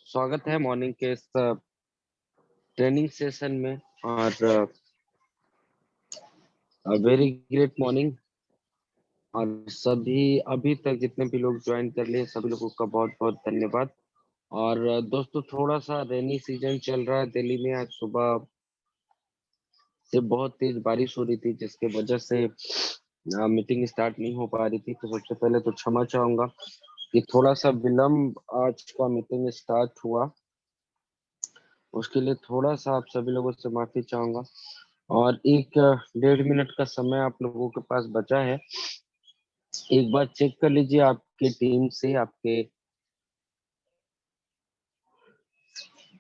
स्वागत है मॉर्निंग के इस ट्रेनिंग सेशन में। और वेरी ग्रेट मॉर्निंग। और सभी अभी तक जितने भी लोग ज्वाइन कर लिए सभी लोगों का बहुत बहुत धन्यवाद। और दोस्तों, थोड़ा सा रेनी सीजन चल रहा है दिल्ली में। आज सुबह से बहुत तेज बारिश हो रही थी, जिसके वजह से मीटिंग स्टार्ट नहीं हो पा रही थी। तो सबसे पहले तो क्षमा चाहूंगा कि थोड़ा सा विलम्ब आज का मीटिंग स्टार्ट हुआ। उसके लिए थोड़ा सा आप सभी लोगों से माफी चाहूंगा। और एक 1.5 मिनट का समय आप लोगों के पास बचा है। एक बार चेक कर लीजिए आपके टीम से,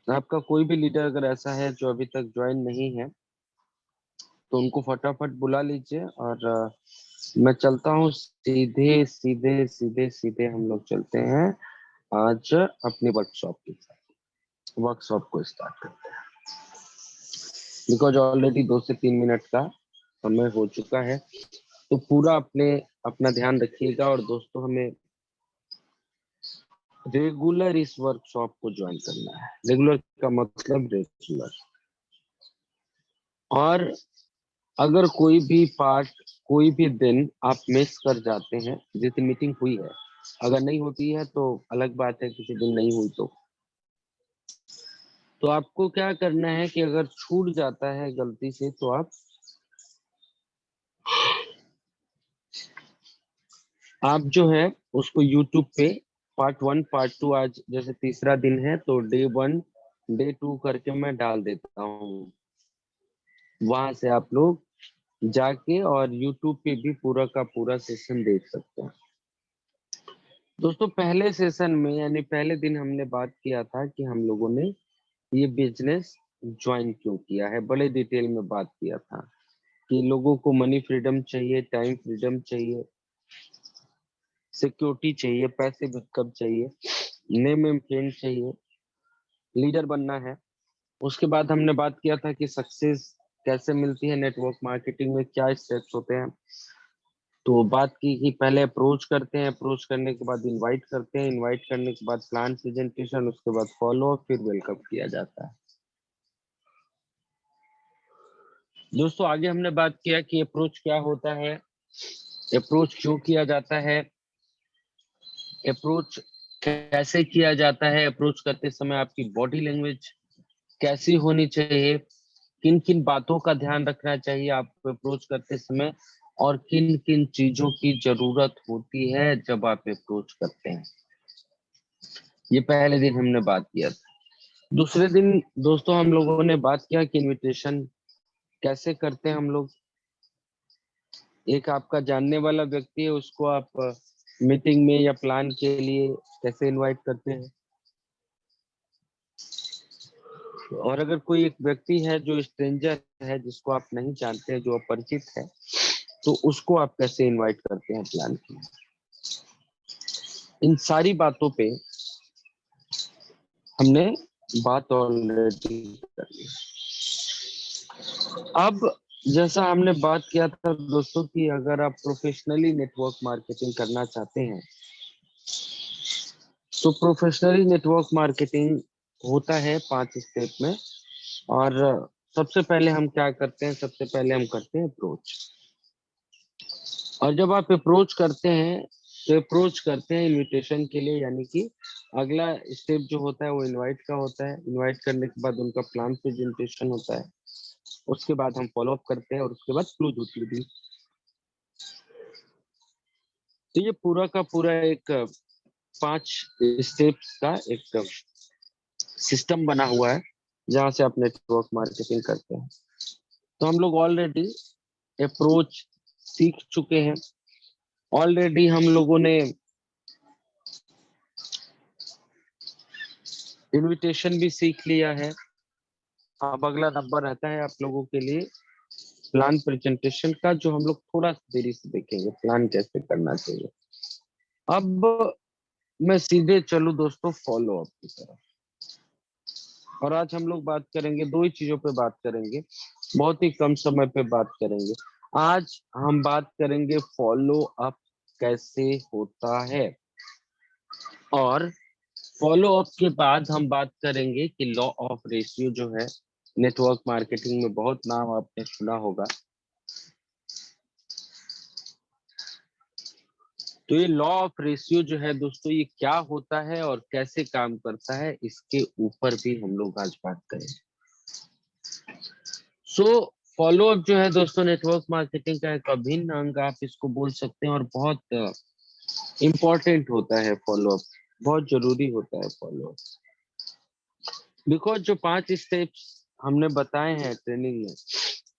आपका कोई भी लीडर अगर ऐसा है जो अभी तक ज्वाइन नहीं है तो उनको फटाफट बुला लीजिए। और मैं चलता हूँ सीधे सीधे सीधे सीधे हम लोग चलते हैं आज अपनी वर्कशॉप की तरफ। वर्कशॉप को स्टार्ट करते हैं बिकॉज ऑलरेडी 2 से 3 मिनट का समय हो चुका है। तो पूरा अपना ध्यान रखिएगा। और दोस्तों, हमें रेगुलर इस वर्कशॉप को ज्वाइन करना है। रेगुलर का मतलब रेगुलर। और अगर कोई भी पार्ट, कोई भी दिन आप मिस कर जाते हैं, जैसे मीटिंग हुई है, अगर नहीं होती है तो अलग बात है, किसी दिन नहीं हुई तो आपको क्या करना है कि अगर छूट जाता है गलती से तो आप जो है उसको यूट्यूब पे पार्ट 1 पार्ट 2, आज जैसे तीसरा दिन है तो डे 1 डे 2 करके मैं डाल देता हूँ। वहां से आप लोग जाके और यूट्यूब पे भी पूरा का पूरा सेशन देख सकते हैं। दोस्तों, पहले सेशन में यानी पहले दिन हमने बात किया था कि हम लोगों ने ये बिजनेस ज्वाइन क्यों किया है। बड़े डिटेल में बात किया था कि लोगों को मनी फ्रीडम चाहिए, टाइम फ्रीडम चाहिए, सिक्योरिटी चाहिए, पैसे इनकम चाहिए, नेम इम्प्रिंट चाहिए, लीडर बनना है। उसके बाद हमने बात किया था कि सक्सेस कैसे मिलती है, नेटवर्क मार्केटिंग में क्या स्टेप्स होते हैं। तो बात की कि पहले अप्रोच करते हैं, अप्रोच करने के बाद इनवाइट करते हैं, इनवाइट करने के बाद प्लान प्रेजेंटेशन, उसके बाद फॉलो अप, फिर वेलकम किया जाता है। दोस्तों, आगे हमने बात किया कि अप्रोच क्या होता है, अप्रोच क्यों किया जाता है, अप्रोच कैसे किया जाता है, अप्रोच करते समय आपकी बॉडी लैंग्वेज कैसी होनी चाहिए, किन किन बातों का ध्यान रखना चाहिए आपको अप्रोच करते समय, और किन किन चीजों की जरूरत होती है जब आप अप्रोच करते हैं। ये पहले दिन हमने बात किया था। दूसरे दिन दोस्तों हम लोगों ने बात किया कि इनविटेशन कैसे करते हैं हम लोग। एक आपका जानने वाला व्यक्ति है, उसको आप मीटिंग में या प्लान के लिए कैसे इनवाइट करते हैं। और अगर कोई एक व्यक्ति है जो स्ट्रेंजर है, जिसको आप नहीं जानते हैं, जो अपरिचित है, तो उसको आप कैसे इनवाइट करते हैं प्लान के लिए। इन सारी बातों पे हमने बात ऑलरेडी कर ली। अब जैसा हमने बात किया था दोस्तों कि अगर आप प्रोफेशनली नेटवर्क मार्केटिंग करना चाहते हैं तो प्रोफेशनली नेटवर्क मार्केटिंग होता है 5 स्टेप में। और सबसे पहले हम क्या करते हैं, सबसे पहले हम करते हैं अप्रोच। और जब आप अप्रोच करते हैं तो अप्रोच करते हैं इनविटेशन के लिए, यानी कि अगला स्टेप जो होता है वो इनवाइट का होता है। इनवाइट करने के बाद उनका प्लान प्रेजेंटेशन होता है, उसके बाद हम फॉलो अप करते हैं और उसके बाद क्लोज होती है। तो ये पूरा का पूरा एक 5 स्टेप्स का एक सिस्टम बना हुआ है जहाँ से आप नेटवर्क मार्केटिंग करते हैं। तो हम लोग ऑलरेडी अप्रोच सीख चुके हैं, ऑलरेडी हम लोगों ने इनविटेशन भी सीख लिया है। अब अगला नंबर रहता है आप लोगों के लिए प्लान प्रेजेंटेशन का, जो हम लोग थोड़ा देरी से देखेंगे प्लान कैसे करना चाहिए। अब मैं सीधे चलूं दोस्तों फॉलो अप की तरफ। और आज हम लोग बात करेंगे, 2 ही चीजों पे बात करेंगे, बहुत ही कम समय पे बात करेंगे। आज हम बात करेंगे फॉलो अप कैसे होता है और फॉलो अप के बाद हम बात करेंगे कि लॉ ऑफ रेशियो जो है, नेटवर्क मार्केटिंग में बहुत नाम आपने सुना होगा। तो ये लॉ ऑफ रेशियो जो है दोस्तों, ये क्या होता है और कैसे काम करता है, इसके ऊपर भी हम लोग आज बात करेंगे। सो फॉलो अप जो है दोस्तों, नेटवर्क मार्केटिंग का एक अभिन्न अंग आप इसको बोल सकते हैं, और बहुत इम्पोर्टेंट होता है फॉलो अप, बहुत जरूरी होता है फॉलो अप। बिकॉज जो 5 स्टेप्स हमने बताए हैं ट्रेनिंग में,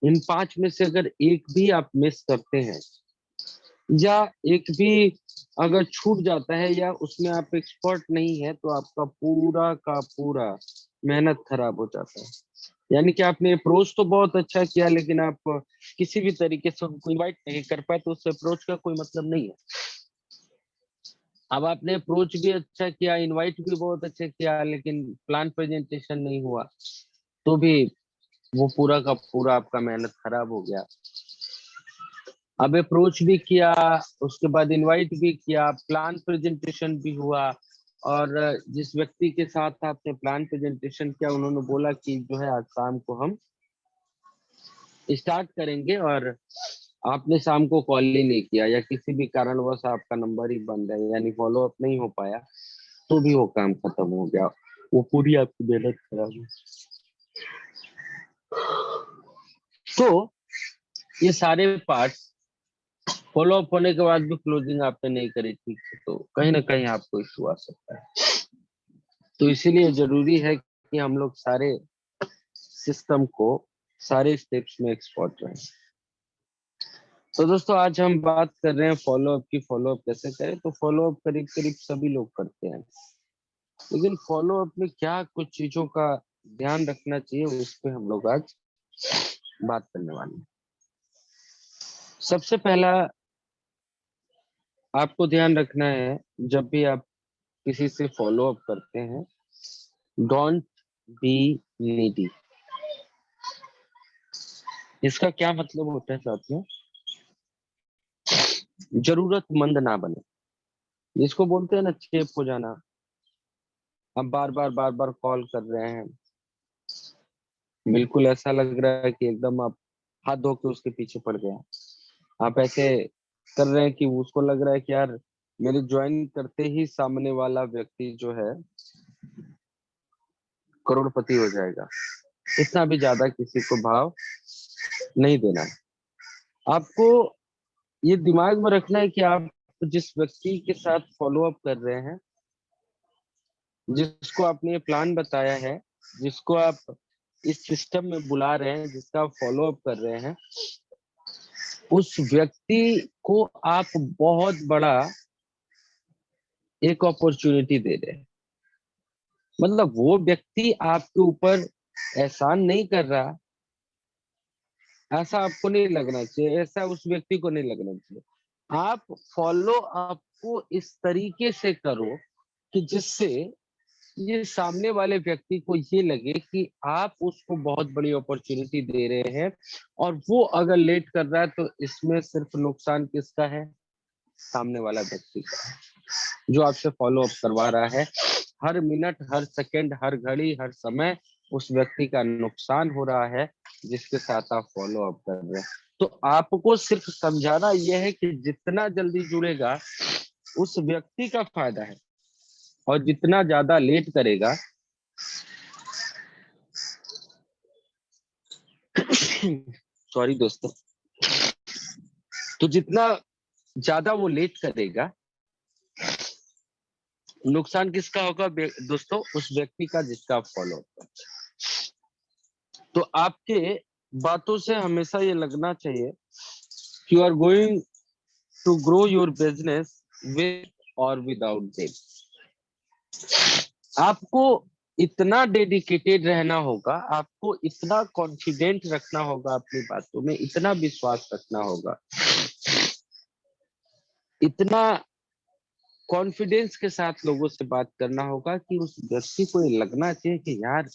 इन 5 में से अगर एक भी आप मिस करते हैं, या एक भी अगर छूट जाता है, या उसमें आप एक्सपर्ट नहीं है, तो आपका पूरा का पूरा मेहनत खराब हो जाता है। यानी कि आपने अप्रोच तो बहुत अच्छा किया, लेकिन आप किसी भी तरीके से उनको इनवाइट नहीं कर पाए, तो उस अप्रोच का कोई मतलब नहीं है। अब आपने अप्रोच भी अच्छा किया, इनवाइट भी बहुत अच्छा किया, लेकिन प्लान प्रेजेंटेशन नहीं हुआ, तो भी वो पूरा का पूरा आपका मेहनत खराब हो गया। अब अप्रोच भी किया, उसके बाद इनवाइट भी किया, प्लान प्रेजेंटेशन भी हुआ, और जिस व्यक्ति के साथ आपने प्लान प्रेजेंटेशन किया, उन्होंने बोला कि जो है आज शाम को हम स्टार्ट करेंगे, और आपने शाम को कॉल ही नहीं किया, या किसी भी कारणवश आपका नंबर ही बंद है, यानी फॉलो अप नहीं हो पाया, तो भी वो काम खत्म हो गया, वो पूरी आपकी मेहनत खराब हुई। तो ये सारे पार्ट फॉलो अप होने के बाद भी क्लोजिंग आपने नहीं करी ठीक से, तो कहीं ना कहीं आपको इशू आ सकता है। तो इसीलिए जरूरी है कि हम लोग सारे सिस्टम को, सारे स्टेप्स में एक्सपर्ट रहें। तो दोस्तों आज हम बात कर रहे हैं फॉलो अप की। फॉलो अप कैसे करें? तो फॉलो अप करीब करीब सभी लोग करते हैं, लेकिन फॉलो अप में क्या कुछ चीजों का ध्यान रखना चाहिए, उस पर हम लोग आज बात करने वाले हैं। सबसे पहला आपको ध्यान रखना है, जब भी आप किसी से फॉलो अप करते हैं, डोंट बी नीडी। इसका क्या मतलब होता है साथियों? जरूरतमंद ना बने, जिसको बोलते हैं ना चेप हो जाना। आप बार बार कॉल कर रहे हैं, बिल्कुल ऐसा लग रहा है कि एकदम आप हाथ धो के उसके पीछे पड़ गए। आप ऐसे कर रहे हैं कि उसको लग रहा है कि यार मेरे ज्वाइन करते ही सामने वाला व्यक्ति जो है करोड़पति हो जाएगा। इतना भी ज्यादा किसी को भाव नहीं देना है। आपको ये दिमाग में रखना है कि आप जिस व्यक्ति के साथ फॉलो अप कर रहे हैं, जिसको आपने ये प्लान बताया है, जिसको आप इस सिस्टम में बुला रहे हैं, जिसका आप फॉलो अप कर रहे हैं, उस व्यक्ति को आप बहुत बड़ा एक अपॉर्चुनिटी दे रहे हैं। मतलब वो व्यक्ति आपके ऊपर एहसान नहीं कर रहा, ऐसा आपको नहीं लगना चाहिए, ऐसा उस व्यक्ति को नहीं लगना चाहिए। आप फॉलो अप को इस तरीके से करो कि जिससे ये सामने वाले व्यक्ति को ये लगे कि आप उसको बहुत बड़ी अपॉर्चुनिटी दे रहे हैं, और वो अगर लेट कर रहा है तो इसमें सिर्फ नुकसान किसका है? सामने वाला व्यक्ति का है, जो आपसे फॉलो अप करवा रहा है। हर मिनट, हर सेकंड, हर घड़ी, हर समय उस व्यक्ति का नुकसान हो रहा है, जिसके साथ आप फॉलो अप कर रहे हैं। तो आपको सिर्फ समझाना यह है कि जितना जल्दी जुड़ेगा उस व्यक्ति का फायदा है, और जितना ज्यादा लेट करेगा सॉरी दोस्तों, तो जितना ज्यादा वो लेट करेगा, नुकसान किसका होगा दोस्तों? उस व्यक्ति का जिसका आप फॉलो अप। तो आपके बातों से हमेशा ये लगना चाहिए कि you are going to grow your business with और विदाउट देम। आपको इतना डेडिकेटेड रहना होगा, आपको इतना कॉन्फिडेंट रखना होगा अपनी बातों में, इतना विश्वास रखना होगा, इतना कॉन्फिडेंस के साथ लोगों से बात करना होगा कि उस व्यक्ति को ये लगना चाहिए कि यार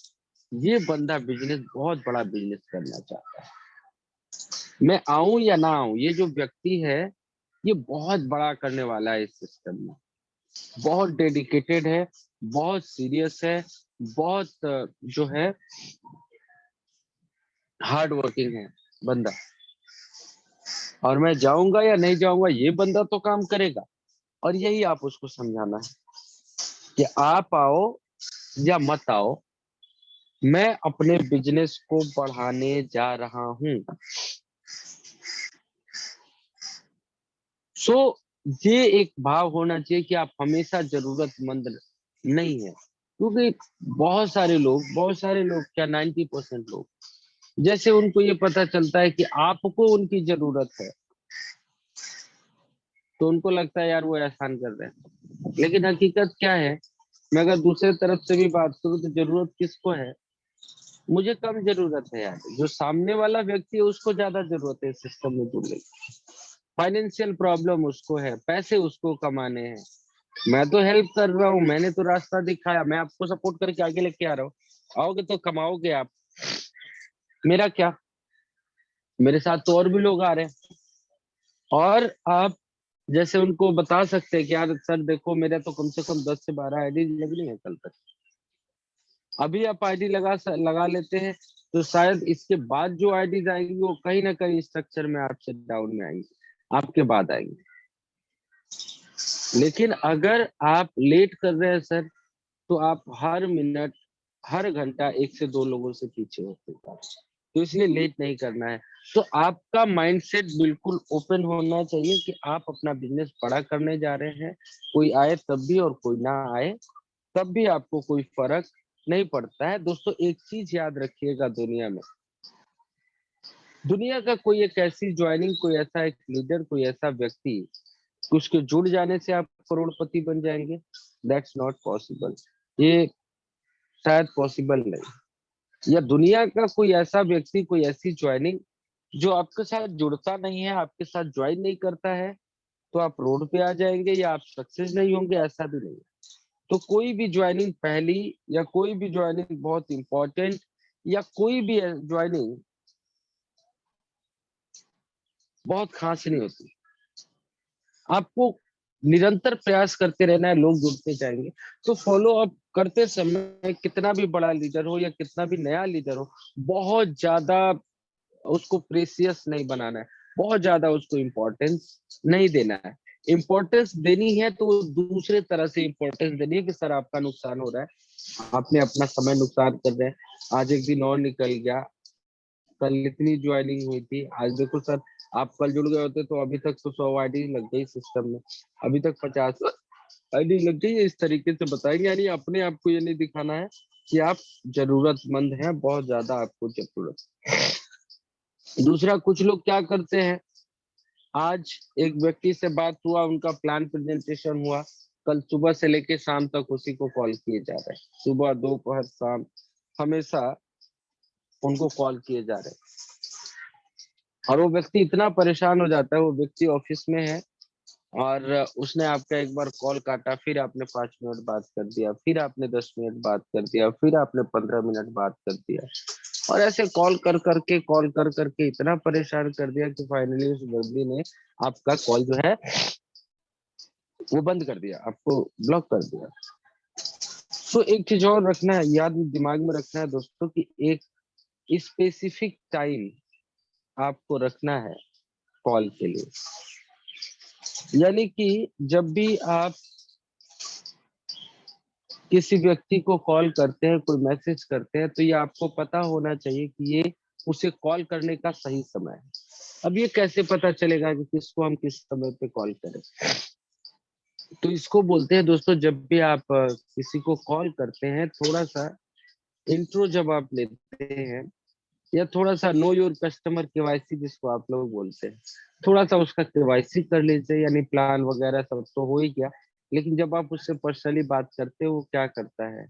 ये बंदा बिजनेस, बहुत बड़ा बिजनेस करना चाहता है। मैं आऊं या ना आऊं, ये जो व्यक्ति है ये बहुत बड़ा करने वाला है इस सिस्टम में, बहुत डेडिकेटेड है, बहुत सीरियस है, बहुत जो है हार्ड वर्किंग है बंदा। और मैं जाऊंगा या नहीं जाऊंगा, ये बंदा तो काम करेगा। और यही आप उसको समझाना है कि आप आओ या मत आओ, मैं अपने बिजनेस को बढ़ाने जा रहा हूँ। सो ये एक भाव होना चाहिए कि आप हमेशा जरूरतमंद नहीं है। क्योंकि बहुत सारे लोग क्या 90% लोग, जैसे उनको ये पता चलता है कि आपको उनकी जरूरत है, तो उनको लगता है यार वो एहसान कर रहे हैं। लेकिन हकीकत क्या है, मैं अगर दूसरे तरफ से भी बात करूं तो जरूरत किसको है? मुझे कम जरूरत है यार, जो सामने वाला व्यक्ति है उसको ज्यादा जरूरत है सिस्टम में जुड़ने की। फाइनेंशियल प्रॉब्लम उसको है, पैसे उसको कमाने हैं। मैं तो हेल्प कर रहा हूँ, मैंने तो रास्ता दिखाया, मैं आपको सपोर्ट करके आगे लेके आ रहा हूँ। आओगे तो कमाओगे आप, मेरा क्या? मेरे साथ तो और भी लोग आ रहे हैं। और आप जैसे उनको बता सकते हैं कि यार सर देखो, मेरा तो कम से कम 10 से 12 आईडी लगनी है कल तक। अभी आप आईडी लगा लेते हैं तो शायद इसके बाद जो आईडीज आएंगी वो कहीं ना कहीं स्ट्रक्चर में आपसे डाउन में आएंगी, आपके बाद आएंगी। लेकिन अगर आप लेट कर रहे हैं सर, तो आप हर मिनट हर घंटा 1 से 2 लोगों से पीछे होते हैं। तो इसलिए लेट नहीं करना है। तो आपका माइंडसेट बिल्कुल ओपन होना चाहिए कि आप अपना बिजनेस बड़ा करने जा रहे हैं। कोई आए तब भी और कोई ना आए तब भी आपको कोई फर्क नहीं पड़ता है। दोस्तों एक चीज याद रखिएगा, दुनिया का कोई एक ऐसी ज्वाइनिंग, कोई ऐसा एक लीडर, कोई ऐसा व्यक्ति, उसके जुड़ जाने से आप करोड़पति बन जाएंगे, दैट्स नॉट पॉसिबल। ये शायद पॉसिबल नहीं। या दुनिया का कोई ऐसा व्यक्ति, कोई ऐसी ज्वाइनिंग जो आपके साथ जुड़ता नहीं है, आपके साथ ज्वाइन नहीं करता है, तो आप रोड पे आ जाएंगे या आप सक्सेस नहीं होंगे, ऐसा भी नहीं है। तो कोई भी ज्वाइनिंग पहली, या कोई भी ज्वाइनिंग बहुत इंपॉर्टेंट, या कोई भी ज्वाइनिंग बहुत खास नहीं होती। आपको निरंतर प्रयास करते रहना है, लोग जुड़ते जाएंगे। तो फॉलो अप करते समय कितना भी बड़ा लीडर हो या कितना भी नया लीडर हो, बहुत ज्यादा उसको प्रेसियस नहीं बनाना है, बहुत ज्यादा उसको इम्पोर्टेंस नहीं देना है। इम्पोर्टेंस देनी है तो दूसरे तरह से इम्पोर्टेंस देनी है कि सर आपका नुकसान हो रहा है, आपने अपना समय नुकसान कर रहे हैं, आज एक दिन और निकल गया, कल इतनी ज्वाइनिंग हुई थी, आज देखो सर आप कल जुड़ गए होते तो अभी तक तो 100 आईडी लग गई सिस्टम में, अभी तक 50 आईडी लग गई है। इस तरीके से बताएंगे, यानी अपने आप को ये नहीं दिखाना है कि आप जरूरतमंद हैं, बहुत ज्यादा आपको जरूरत। दूसरा, कुछ लोग क्या करते हैं, आज एक व्यक्ति से बात हुआ, उनका प्लान प्रेजेंटेशन हुआ, कल सुबह से लेके शाम तक उसी को कॉल किए जा रहे हैं, सुबह दोपहर शाम हमेशा उनको कॉल किए जा रहे हैं। और वो व्यक्ति इतना परेशान हो जाता है, वो व्यक्ति ऑफिस में है और उसने आपका एक बार कॉल काटा, फिर आपने 5 मिनट बात कर दिया, फिर आपने 10 मिनट बात कर दिया, फिर आपने 15 मिनट बात कर दिया, और ऐसे कॉल कर करके इतना परेशान कर दिया कि फाइनली उस बंदी ने आपका कॉल जो है वो बंद कर दिया, आपको ब्लॉक कर दिया। तो एक चीज और रखना है, याद दिमाग में रखना है दोस्तों, कि एक स्पेसिफिक टाइम आपको रखना है कॉल के लिए। यानी कि जब भी आप किसी व्यक्ति को कॉल करते हैं, कोई मैसेज करते हैं, तो ये आपको पता होना चाहिए कि ये उसे कॉल करने का सही समय है। अब ये कैसे पता चलेगा कि किसको हम किस समय पे कॉल करें? तो इसको बोलते हैं दोस्तों, जब भी आप किसी को कॉल करते हैं, थोड़ा सा इंट्रो जब आप लेते हैं, या थोड़ा सा नो योर कस्टमर केवाईसी जिसको आप लोग बोलते हैं, थोड़ा सा उसका केवाईसी कर लीजिए। यानी प्लान वगैरह सब तो हो ही गया, लेकिन जब आप उससे पर्सनली बात करते हो, वो क्या करता है,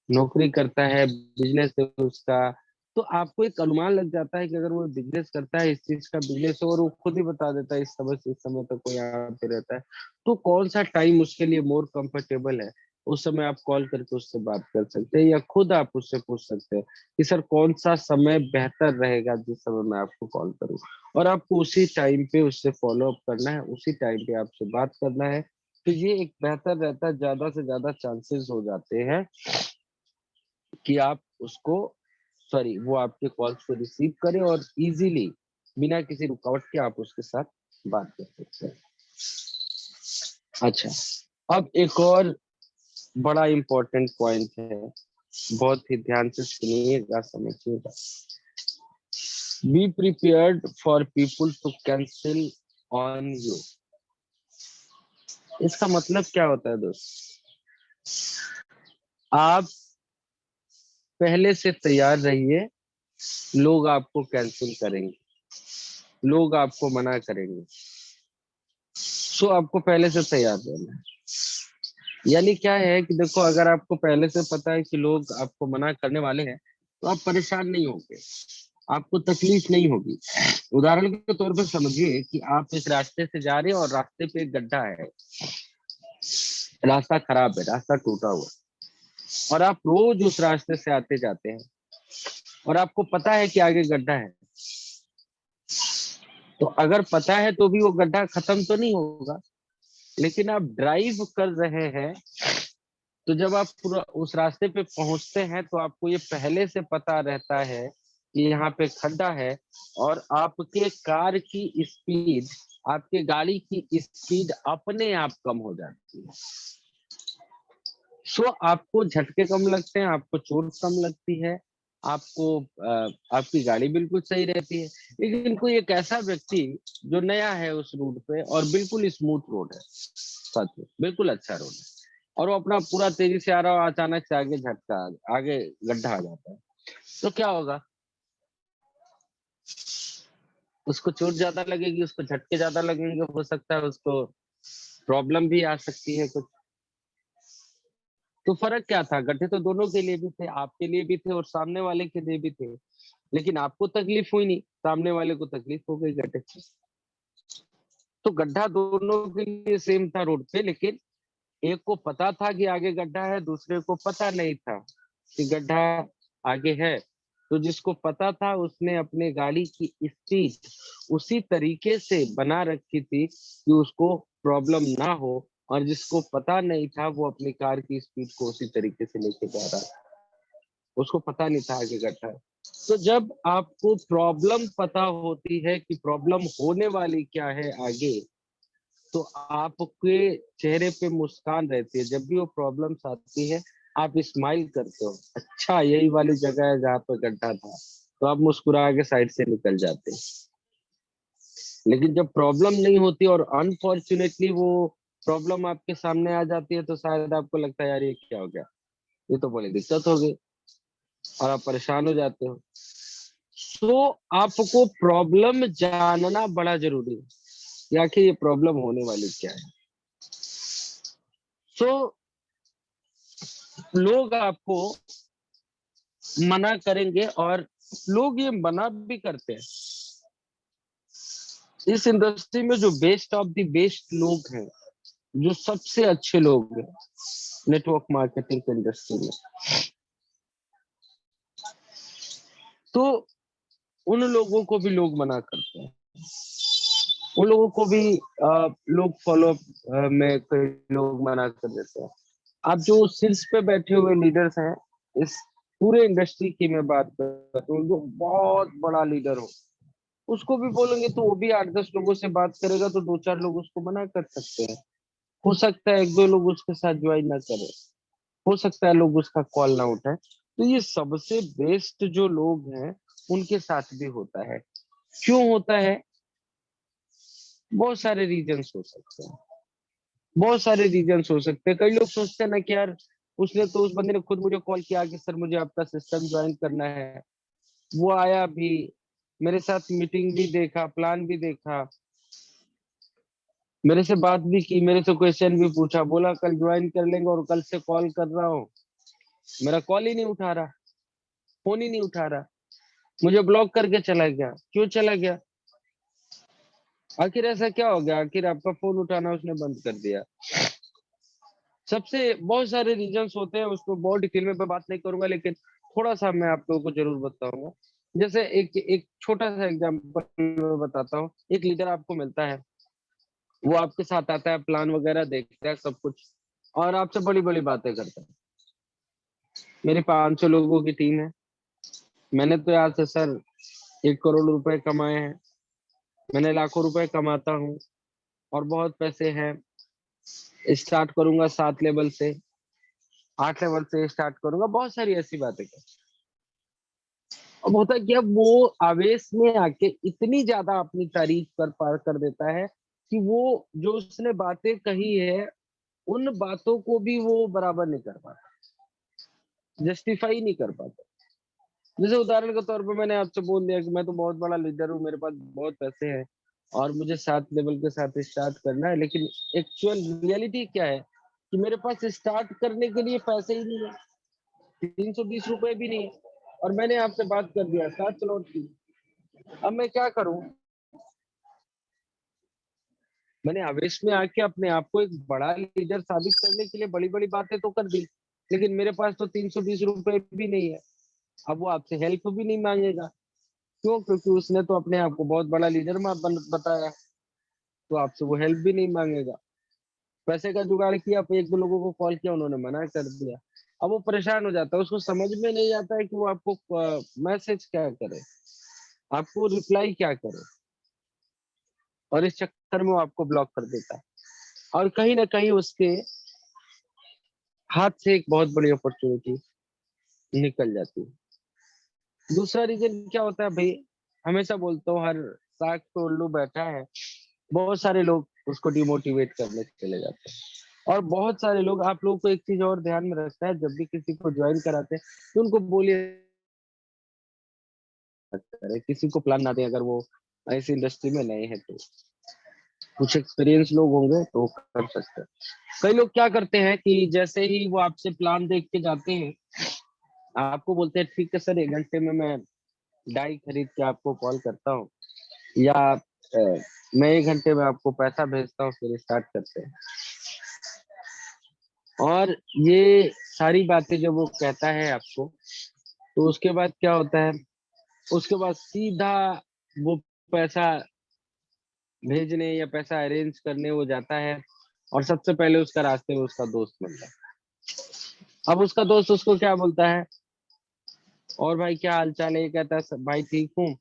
नौकरी करता है, बिजनेस है उसका, तो आपको एक अनुमान लग जाता है कि अगर वो बिजनेस करता है, इस चीज का बिजनेस हो, और वो खुद ही बता देता है इस समय से इस समय तक वो यहाँ पे रहता है, तो कौन सा टाइम उसके लिए मोर कंफर्टेबल है, उस समय आप कॉल करके उससे बात कर सकते हैं, या खुद आप उससे पूछ सकते हैं कि सर कौन सा समय बेहतर रहेगा जिस समय मैं आपको कॉल करूँ। और आपको उसी टाइम पे उससे फॉलो अप करना है, उसी टाइम पे आपसे बात करना है, तो ये एक बेहतर रहता है, ज्यादा से ज्यादा चांसेस हो जाते हैं कि आप उसको, सॉरी, वो आपके कॉल्स को रिसीव करे और इजीली बिना किसी रुकावट के आप उसके साथ बात कर सकते हैं। अच्छा, अब एक और बड़ा इम्पोर्टेंट पॉइंट है, बहुत ही ध्यान से सुनिएगा, समझिएगा। Be prepared for people to cancel on you. इसका मतलब क्या होता है दोस्त? आप पहले से तैयार रहिए, लोग आपको कैंसिल करेंगे, लोग आपको मना करेंगे, सो आपको पहले से तैयार रहना है। यानी क्या है कि देखो, अगर आपको पहले से पता है कि लोग आपको मना करने वाले हैं, तो आप परेशान नहीं होंगे, आपको तकलीफ नहीं होगी। उदाहरण के तौर पर समझिए कि आप इस रास्ते से जा रहे हैं और रास्ते पे एक गड्ढा है, रास्ता खराब है, रास्ता टूटा हुआ है, और आप रोज उस रास्ते से आते जाते हैं और आपको पता है कि आगे गड्ढा है। तो अगर पता है तो भी वो गड्ढा खत्म तो नहीं होगा, लेकिन आप ड्राइव कर रहे हैं, तो जब आप पूरा उस रास्ते पे पहुंचते हैं तो आपको ये पहले से पता रहता है कि यहाँ पे खड्डा है, और आपके कार की स्पीड, आपके गाड़ी की स्पीड अपने आप कम हो जाती है। सो आपको झटके कम लगते हैं, आपको चोट कम लगती है, आपको आपकी गाड़ी बिल्कुल सही रहती है। लेकिन कोई एक ऐसा व्यक्ति जो नया है उस रूट पे और बिल्कुल स्मूथ रोड है, सच में बिल्कुल अच्छा रोड है, और वो अपना पूरा तेजी से आ रहा हो, अचानक से आगे झटका, आगे गड्ढा आ जाता है, तो क्या होगा? उसको चोट ज्यादा लगेगी, उसको झटके ज्यादा लगेंगे, हो सकता है उसको प्रॉब्लम भी आ सकती है कुछ। तो फर्क क्या था? गड्ढे तो दोनों के लिए भी थे, आपके लिए भी थे और सामने वाले के लिए भी थे, लेकिन आपको तकलीफ हुई नहीं, सामने वाले को तकलीफ हो गई गड्ढे से। तो गड्ढा दोनों के लिए सेम था रोड पे, लेकिन एक को पता था कि आगे गड्ढा है, दूसरे को पता नहीं था कि गड्ढा आगे है। तो जिसको पता था उसने अपने गाड़ी की स्पीड उसी तरीके से बना रखी थी कि उसको प्रॉब्लम ना हो, और जिसको पता नहीं था वो अपनी कार की स्पीड को उसी तरीके से लेके जा रहा था, उसको पता नहीं था आगे गड्ढा है। तो जब आपको प्रॉब्लम पता होती है कि प्रॉब्लम होने वाली क्या है आगे, तो आपके चेहरे पे मुस्कान रहती है। जब भी वो प्रॉब्लम्स आती है, आप स्माइल करते हो, अच्छा यही वाली जगह है जहाँ पे गड्ढा था, तो आप मुस्कुरा के साइड से निकल जाते हैं। लेकिन जब प्रॉब्लम नहीं होती और अनफॉर्चुनेटली वो प्रॉब्लम आपके सामने आ जाती है, तो शायद आपको लगता है यार ये क्या हो गया, ये तो बड़ी दिक्कत हो गई, और आप परेशान हो जाते हो। सो आपको प्रॉब्लम जानना बड़ा जरूरी है कि आखिर ये प्रॉब्लम होने वाली क्या है। सो लोग आपको मना करेंगे, और लोग ये मना भी करते हैं। इस इंडस्ट्री में जो बेस्ट ऑफ द बेस्ट लोग हैं, जो सबसे अच्छे लोग हैं नेटवर्क मार्केटिंग की इंडस्ट्री में, तो उन लोगों को भी लोग मना करते हैं। उन लोगों को भी लोग फॉलो में कई लोग मना कर देते हैं। आप जो शीर्ष पे बैठे हुए लीडर्स हैं इस पूरे इंडस्ट्री की मैं बात करता हूँ, जो बहुत बड़ा लीडर हो, उसको भी बोलेंगे तो वो भी 8-10 लोगों से बात करेगा, तो 2-4 लोग उसको मना कर सकते हैं। हो सकता है 1-2 लोग उसके साथ ज्वाइन ना करें, हो सकता है लोग उसका कॉल ना उठाए। तो ये सबसे बेस्ट जो लोग हैं उनके साथ भी होता है। क्यों होता है? बहुत सारे रीजंस हो सकते हैं, बहुत सारे रीजंस हो सकते हैं। कई लोग सोचते हैं ना कि यार, उसने तो, उस बंदे ने खुद मुझे कॉल किया कि सर मुझे आपका सिस्टम ज्वाइन करना है, वो आया भी, मेरे साथ मीटिंग भी देखा, प्लान भी देखा, मेरे से बात भी की, मेरे से क्वेश्चन भी पूछा, बोला कल ज्वाइन कर लेंगे, और कल से कॉल कर रहा हूँ, मेरा कॉल ही नहीं उठा रहा, फोन ही नहीं उठा रहा, मुझे ब्लॉक करके चला गया। क्यों चला गया? आखिर ऐसा क्या हो गया? आखिर आपका फोन उठाना उसने बंद कर दिया? सबसे बहुत सारे रीजंस होते हैं, उसको बहुत डिटेल में मैं बात नहीं करूंगा, लेकिन थोड़ा सा मैं आप लोगों को जरूर बताऊंगा। जैसे एक एक छोटा सा एग्जांपल मैं बताता हूँ। एक लीडर आपको मिलता है, वो आपके साथ आता है, प्लान वगैरह देखता है सब कुछ और आपसे बड़ी-बड़ी बातें करता है। मेरी 500 लोगों की टीम है। मैंने तो यहाँ से सर 1 करोड़ रुपए कमाए हैं। मैंने लाखों रुपए कमाता हूँ और बहुत पैसे हैं। स्टार्ट करूँगा 7 लेवल से, 8 लेवल से स्टार्ट करूँगा, बहुत सारी ऐसी बातें कर अब होता है क्या वो आवेश में आके इतनी ज़्यादा अपनी तारीफ़ कर देता है कि वो जो उसने बातें कही है, उन बातों को भी वो बराबर नहीं कर पाता, जस्टिफाई नहीं कर पाता। जैसे उदाहरण के तौर पे मैंने आपसे बोल दिया कि मैं तो बहुत बड़ा लीडर हूँ, मेरे पास बहुत पैसे हैं और मुझे 7 लेवल के साथ स्टार्ट करना है, लेकिन एक्चुअल रियलिटी क्या है कि मेरे पास स्टार्ट करने के लिए पैसे ही नहीं है, 320 रुपए भी नहीं है और मैंने आपसे बात कर दिया 7 स्लॉट की। अब मैं क्या करूँ? मैंने आवेश में आके अपने आप को एक बड़ा लीडर साबित करने के लिए बड़ी-बड़ी बातें तो कर दी, लेकिन मेरे पास तो 320 रुपए भी नहीं है। अब वो आपसे हेल्प भी नहीं माँगेगा। क्यों? क्योंकि उसने तो अपने आप को बहुत बड़ा लीडर बताया, तो आपसे वो हेल्प भी नहीं माँगेगा। पैसे का जुगाड़ किया, 1-2 लोगों को कॉल किया, उन्होंने मना कर दिया। अब वो परेशान हो जाता है, उसको समझ में नहीं आता है कि वो आपको मैसेज क्या करे, आपको रिप्लाई क्या करे और इस चक्कर में वो आपको ब्लॉक कर देता है और कहीं न कहीं उसके हाथ से एक बहुत बड़ी अपॉर्च्युनिटी निकल जाती है। दूसरा रीज़न क्या होता है भई, हमेशा बोलता हूँ हर साग पे उल्लू बैठा है, बहुत सारे लोग उसको डिमोटिवेट करने चले जाते हैं। और बहुत सारे लोग आप लोगों को एक चीज़ और ध्यान में रखना है, जब भी किसी को जॉइन कराते हैं, तो उनको बोलिए मत करें, किसी को प्लान ना दें अगर वो ऐसी इंडस्ट्री में नए हैं तो। कुछ एक्सपीरियंस लोग होंगे तो कर सकते हैं। कई लोग क्या करते हैं कि जैसे ही वो आपसे प्लान देख के जाते हैं, आपको बोलते हैं ठीक है सर 1 घंटे में मैं डाई खरीद के आपको कॉल करता हूँ या मैं 1 घंटे में आपको पैसा भेजता हूँ फिर स्टार्ट करते हैं। और ये सारी बातें जब वो कहता है आपको, तो उसके बाद क्या होता है, उसके बाद सीधा वो पैसा भेजने या पैसा अरेंज करने वो जाता है और सबसे पहले उसका रास्ते में उसका दोस्त मिलता है। अब उसका दोस्त उसको क्या बोलता है, "और भाई क्या हाल-चाल है?" ये कहता है, "स भाई ठीक हूँ"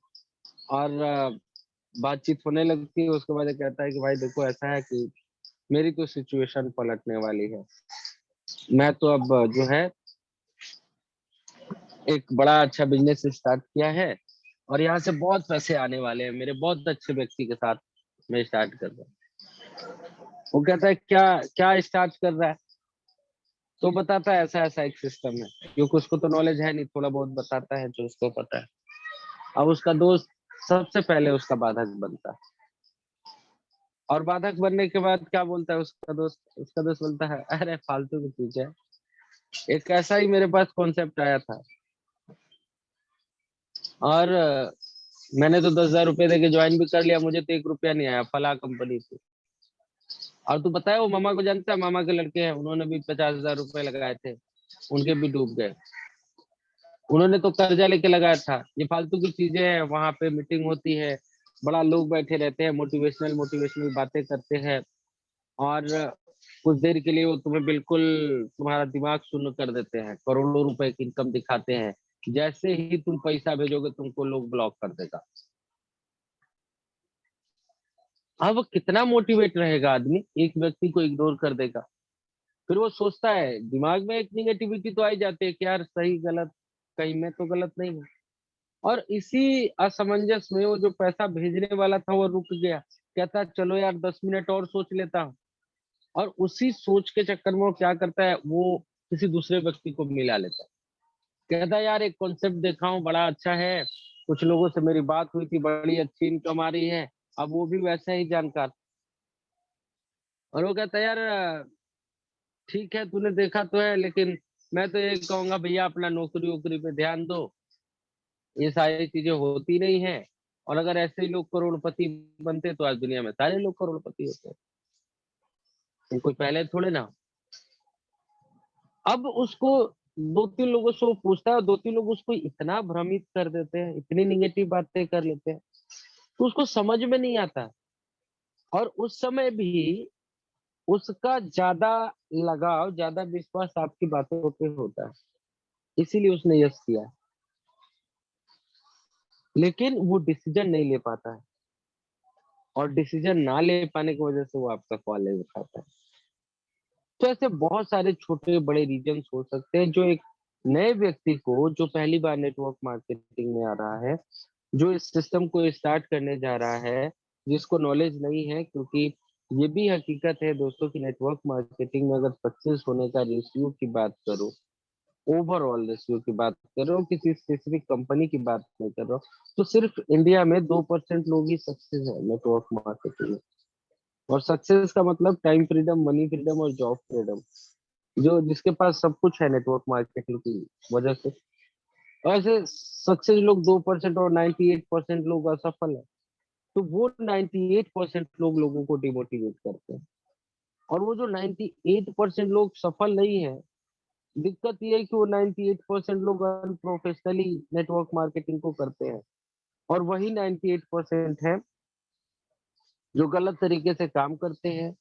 और बातचीत होने लगती है, उसके बाद ये कहता है कि भाई देखो ऐसा है कि मेरी तो सिचुएशन पलटने वाली है। मैं तो अब जो है एक बड़ा अच्छा बिज़नेस स्टार्ट किया है और यहाँ से बहुत पैसे आने वाले हैं, मेरे बहुत अच्छे व्यक्ति के साथ मैं स्टार्ट कर रहा हूँ। वो कहता है क्या क्या स्टार्ट कर रहा है? तो बताता है ऐसा-ऐसा एक सिस्टम है, क्योंकि उसको तो नॉलेज है नहीं, थोड़ा बहुत बताता है जो उसको पता है। अब उसका दोस्त सबसे पहले उसका बाधक बनता है और बाधक बनने के बाद क्या बोलता है उसका दोस्त बोलता है, "अरे फालतू की चीज़ है, एक ऐसा ही मेरे पास कॉन्सेप्ट आया था और मैंने तो 10,000 रुपए देके जॉइन भी कर लिया, मुझे तो 1 रुपया नहीं आया, फलाँ कंपनी से। और तू पता है वो मामा को जानता है, मामा के लड़के हैं, उन्होंने भी 50,000 रुपए लगाए थे, उनके भी डूब गए। उन्होंने तो कर्जा लेके लगाया था। ये फालतू की चीज़ें हैं, वहाँ पे मीटिंग होती है, बड़ा लोग बैठे रहते हैं, मोटिवेशनल मोटिवेशनल बातें करते हैं और कुछ देर के लिए वो तुम्हें बिल्कुल तुम्हारा दिमाग शून्य कर देते हैं, करोड़ों रुपए की इनकम दिखाते हैं। जैसे ही तुम पैसा भेजोगे तुमको लोग ब्लॉक कर देगा। अब कितना मोटिवेट रहेगा आदमी, एक व्यक्ति को इग्नोर कर देगा। फिर वो सोचता है, दिमाग में एक नेगेटिविटी तो आ ही जाती है कि यार सही गलत, कहीं मैं तो गलत नहीं हूँ। और इसी असमंजस में वो जो पैसा भेजने वाला था वो रुक गया। कहता है चलो यार 10 मिनट और सोच लेता हूँ और उसी सोच के चक्कर में वो क्या करता है, वो किसी दूसरे व्यक्ति को मिला लेता है। कहता है यार एक कॉन्सेप्ट देखा हूँ बड़ा अच्छा है, कुछ लोगों से मेरी बात हुई थी, बड़ी अच्छी इनकम आ रही है। अब वो भी वैसा ही जानकार और वो कहता है यार ठीक है तूने देखा तो है लेकिन मैं तो ये कहूँगा भैया अपना नौकरी-वोकरी पे ध्यान दो। ये सारी चीज़ें होती नहीं हैं और अगर ऐसे ही लोग करोड़पति बनते तो आज दुनिया में सारे लोग करोड़पति होते। तो कोई पहले थोड़े ना। अब उसको 2-3 लोगों से वो पूछता है और 2-3 लोग उसको इतना भ्रमित कर देते हैं, इतनी नेगेटिव बातें कर लेते हैं, तो उसको समझ में नहीं आता। और उस समय भी उसका ज्यादा लगाव, ज्यादा विश्वास आपकी बातों पे होता है, इसीलिए उसने यस किया। लेकिन वो डिसीजन नहीं ले पाता है और डिसीजन ना ले पाने की वजह से वो आपका कॉल नहीं उठाता है। तो ऐसे बहुत सारे छोटे-बड़े रीज़न्स हो सकते हैं जो एक नए व्यक्ति को, जो पहली बार नेटवर्क मार्केटिंग में आ रहा है, जो इस सिस्टम को स्टार्ट करने जा रहा है, जिसको नॉलेज नहीं है, क्योंकि ये भी हकीकत है दोस्तों कि नेटवर्क मार्केटिंग में अगर सक्सेस होने का रेशियो की बात करूँ, ओवरऑल रेशियो की बात कर रहा हूँ, किसी स्पेसिफिक कंपनी की बात नहीं कर रहा हूँ, तो सिर्फ इंडिया में 2% लोग ही सक्सेस है नेटवर्क मार्केटिंग में। और सक्सेस का मतलब टाइम फ्रीडम, मनी फ्रीडम और जॉब फ्रीडम, जो जिसके पास सब कुछ है नेटवर्क मार्केटिंग की वजह से। ऐसे सक्सेस लोग 2% और 98% लोग असफल है। तो वो 98% लोग लोगों को डिमोटिवेट करते हैं। और वो जो 98% लोग सफल नहीं है, दिक्कत ये है कि वो 98% लोग अनप्रोफेशनली नेटवर्क मार्केटिंग को करते हैं। और वही 98% है जो गलत तरीके से काम करते हैं।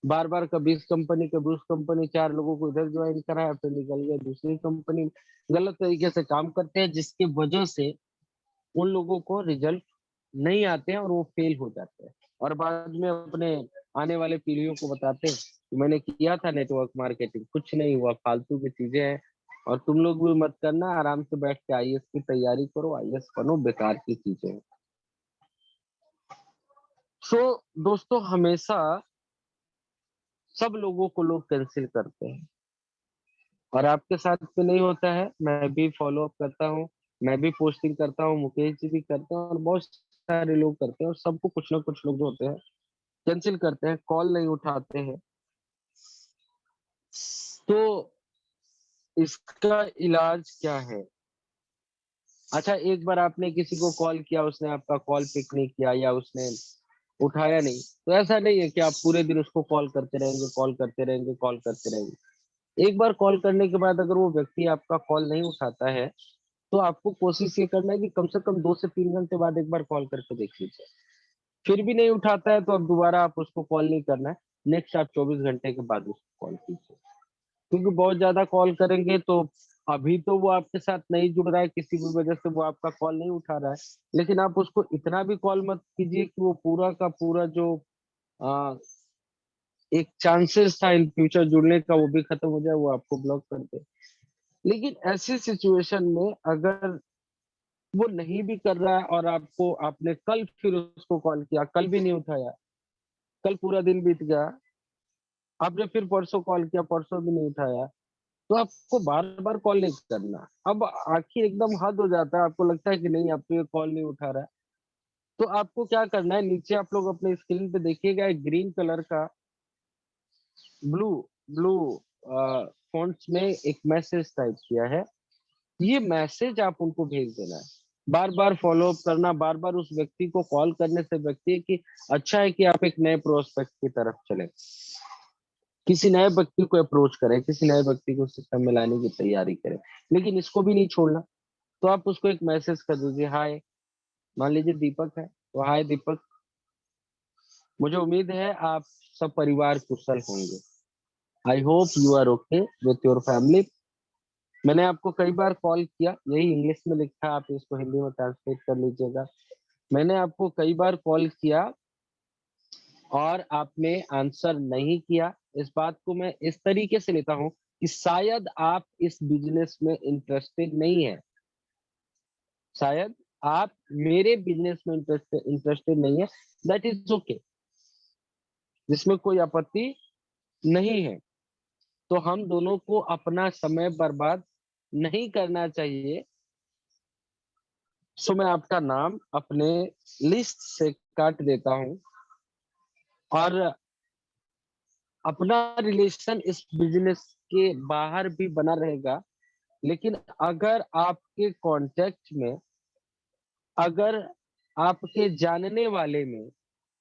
बार-बार कभी इस कंपनी, कभी उस कंपनी, 4 लोगों को इधर जॉइन कराया, फिर निकल गए दूसरी कंपनी में। गलत तरीके से काम करते हैं जिसकी वजह से उन लोगों को रिजल्ट नहीं आते हैं और वो फेल हो जाते हैं। और बाद में अपने आने वाले पीढ़ियों को बताते हैं कि मैंने किया था नेटवर्क मार्केटिंग, कुछ नहीं हुआ, फालतू की चीज़ें हैं और तुम लोग भी मत करना, आराम से बैठ के आईएएस की तैयारी करो, आईएएस बनो, बेकार की चीज़ें हैं। सो दोस्तों, हमेशा सब लोगों को लोग कैंसल करते हैं और आपके साथ में नहीं होता है। मैं भी फॉलो अप करता हूँ, मैं भी पोस्टिंग करता हूँ, मुकेश जी भी करते हैं और बहुत सारे लोग करते हैं और सबको कुछ ना कुछ लोग जो होते हैं कैंसल करते हैं, कॉल नहीं उठाते हैं। तो इसका इलाज क्या है? अच्छा, एक बार आपने किसी को कॉल किया, उसने आपका कॉल पिक नहीं किया या उसने उठाया नहीं, तो ऐसा नहीं है कि आप पूरे दिन उसको कॉल करते रहेंगे, कॉल करते रहेंगे, कॉल करते रहेंगे। एक बार कॉल करने के बाद अगर वो व्यक्ति आपका कॉल नहीं उठाता है, तो आपको कोशिश ये करना है कि कम से कम 2 से 3 घंटे बाद एक बार कॉल करके देख लीजिए। फिर भी नहीं उठाता है तो अब दोबारा आप उसको कॉल नहीं करना है। नेक्स्ट आप 24 घंटे के बाद उसको कॉल कीजिए। क्योंकि बहुत ज़्यादा कॉल करेंगे तो अभी तो वो आपके साथ नहीं जुड़ रहा है, किसी भी वजह से वो आपका कॉल नहीं उठा रहा है। लेकिन आप उसको इतना भी कॉल मत कीजिए कि वो पूरा का पूरा जो अ, एक चांसेस था इन फ्यूचर जुड़ने का वो भी खत्म हो जाए, वो आपको ब्लॉक कर दे। लेकिन ऐसी सिचुएशन में अगर वो नहीं भी कर रहा है और आपको आपने कल फिर उसको कॉल किया, कल भी नहीं उठाया, कल पूरा दिन बीत गया, आपने फिर परसों कॉल किया, परसों भी नहीं उठाया, तो आपको बार-बार कॉल नहीं करना। अब आखिर एकदम हद हो जाता है, आपको लगता है कि नहीं अब तो ये कॉल नहीं उठा रहा है, तो आपको क्या करना है, नीचे आप लोग अपने स्क्रीन पे देखिएगा एक ग्रीन कलर का ब्लू ब्लू फ़ॉन्ट्स में एक मैसेज टाइप किया है। ये मैसेज आप उनको भेज देना है। बार-बार फ़ॉलो अप करना, बार-बार उस व्यक्ति को कॉल करने से व्यक्ति है कि अच्छा है कि आप एक नए प्रोस्पेक्ट की तरफ चले। किसी नए व्यक्ति को अप्रोच करें, किसी नए व्यक्ति को सिस्टम में लाने की तैयारी करें। लेकिन इसको भी नहीं छोड़ना, तो आप उसको एक मैसेज कर दीजिए, हाय, मान लीजिए दीपक है, तो हाय दीपक, मुझे उम्मीद है आप सब परिवार कुशल होंगे। I hope you are okay with your family. मैंने आपको कई बार कॉल किया, यही इंग्लिश में लिखा है, आप इसको हिंदी में ट्रांसलेट कर लीजिएगा। मैंने आपको कई बार कॉल किया और आपने आंसर नहीं किया। इस बात को मैं इस तरीके से लेता हूँ कि शायद आप इस बिज़नेस में इंटरेस्टेड नहीं हैं। शायद आप मेरे बिज़नेस में इंटरेस्टेड नहीं है, दैट इज़ ओके, जिसमें कोई आपत्ति नहीं है। तो हम दोनों को अपना समय बर्बाद नहीं करना चाहिए। सो मैं आपका नाम अपने लिस्ट से काट देता हूँ और अपना रिलेशन इस बिज़नेस के बाहर भी बना रहेगा। लेकिन अगर आपके कॉन्टेक्ट में, अगर आपके जानने वाले में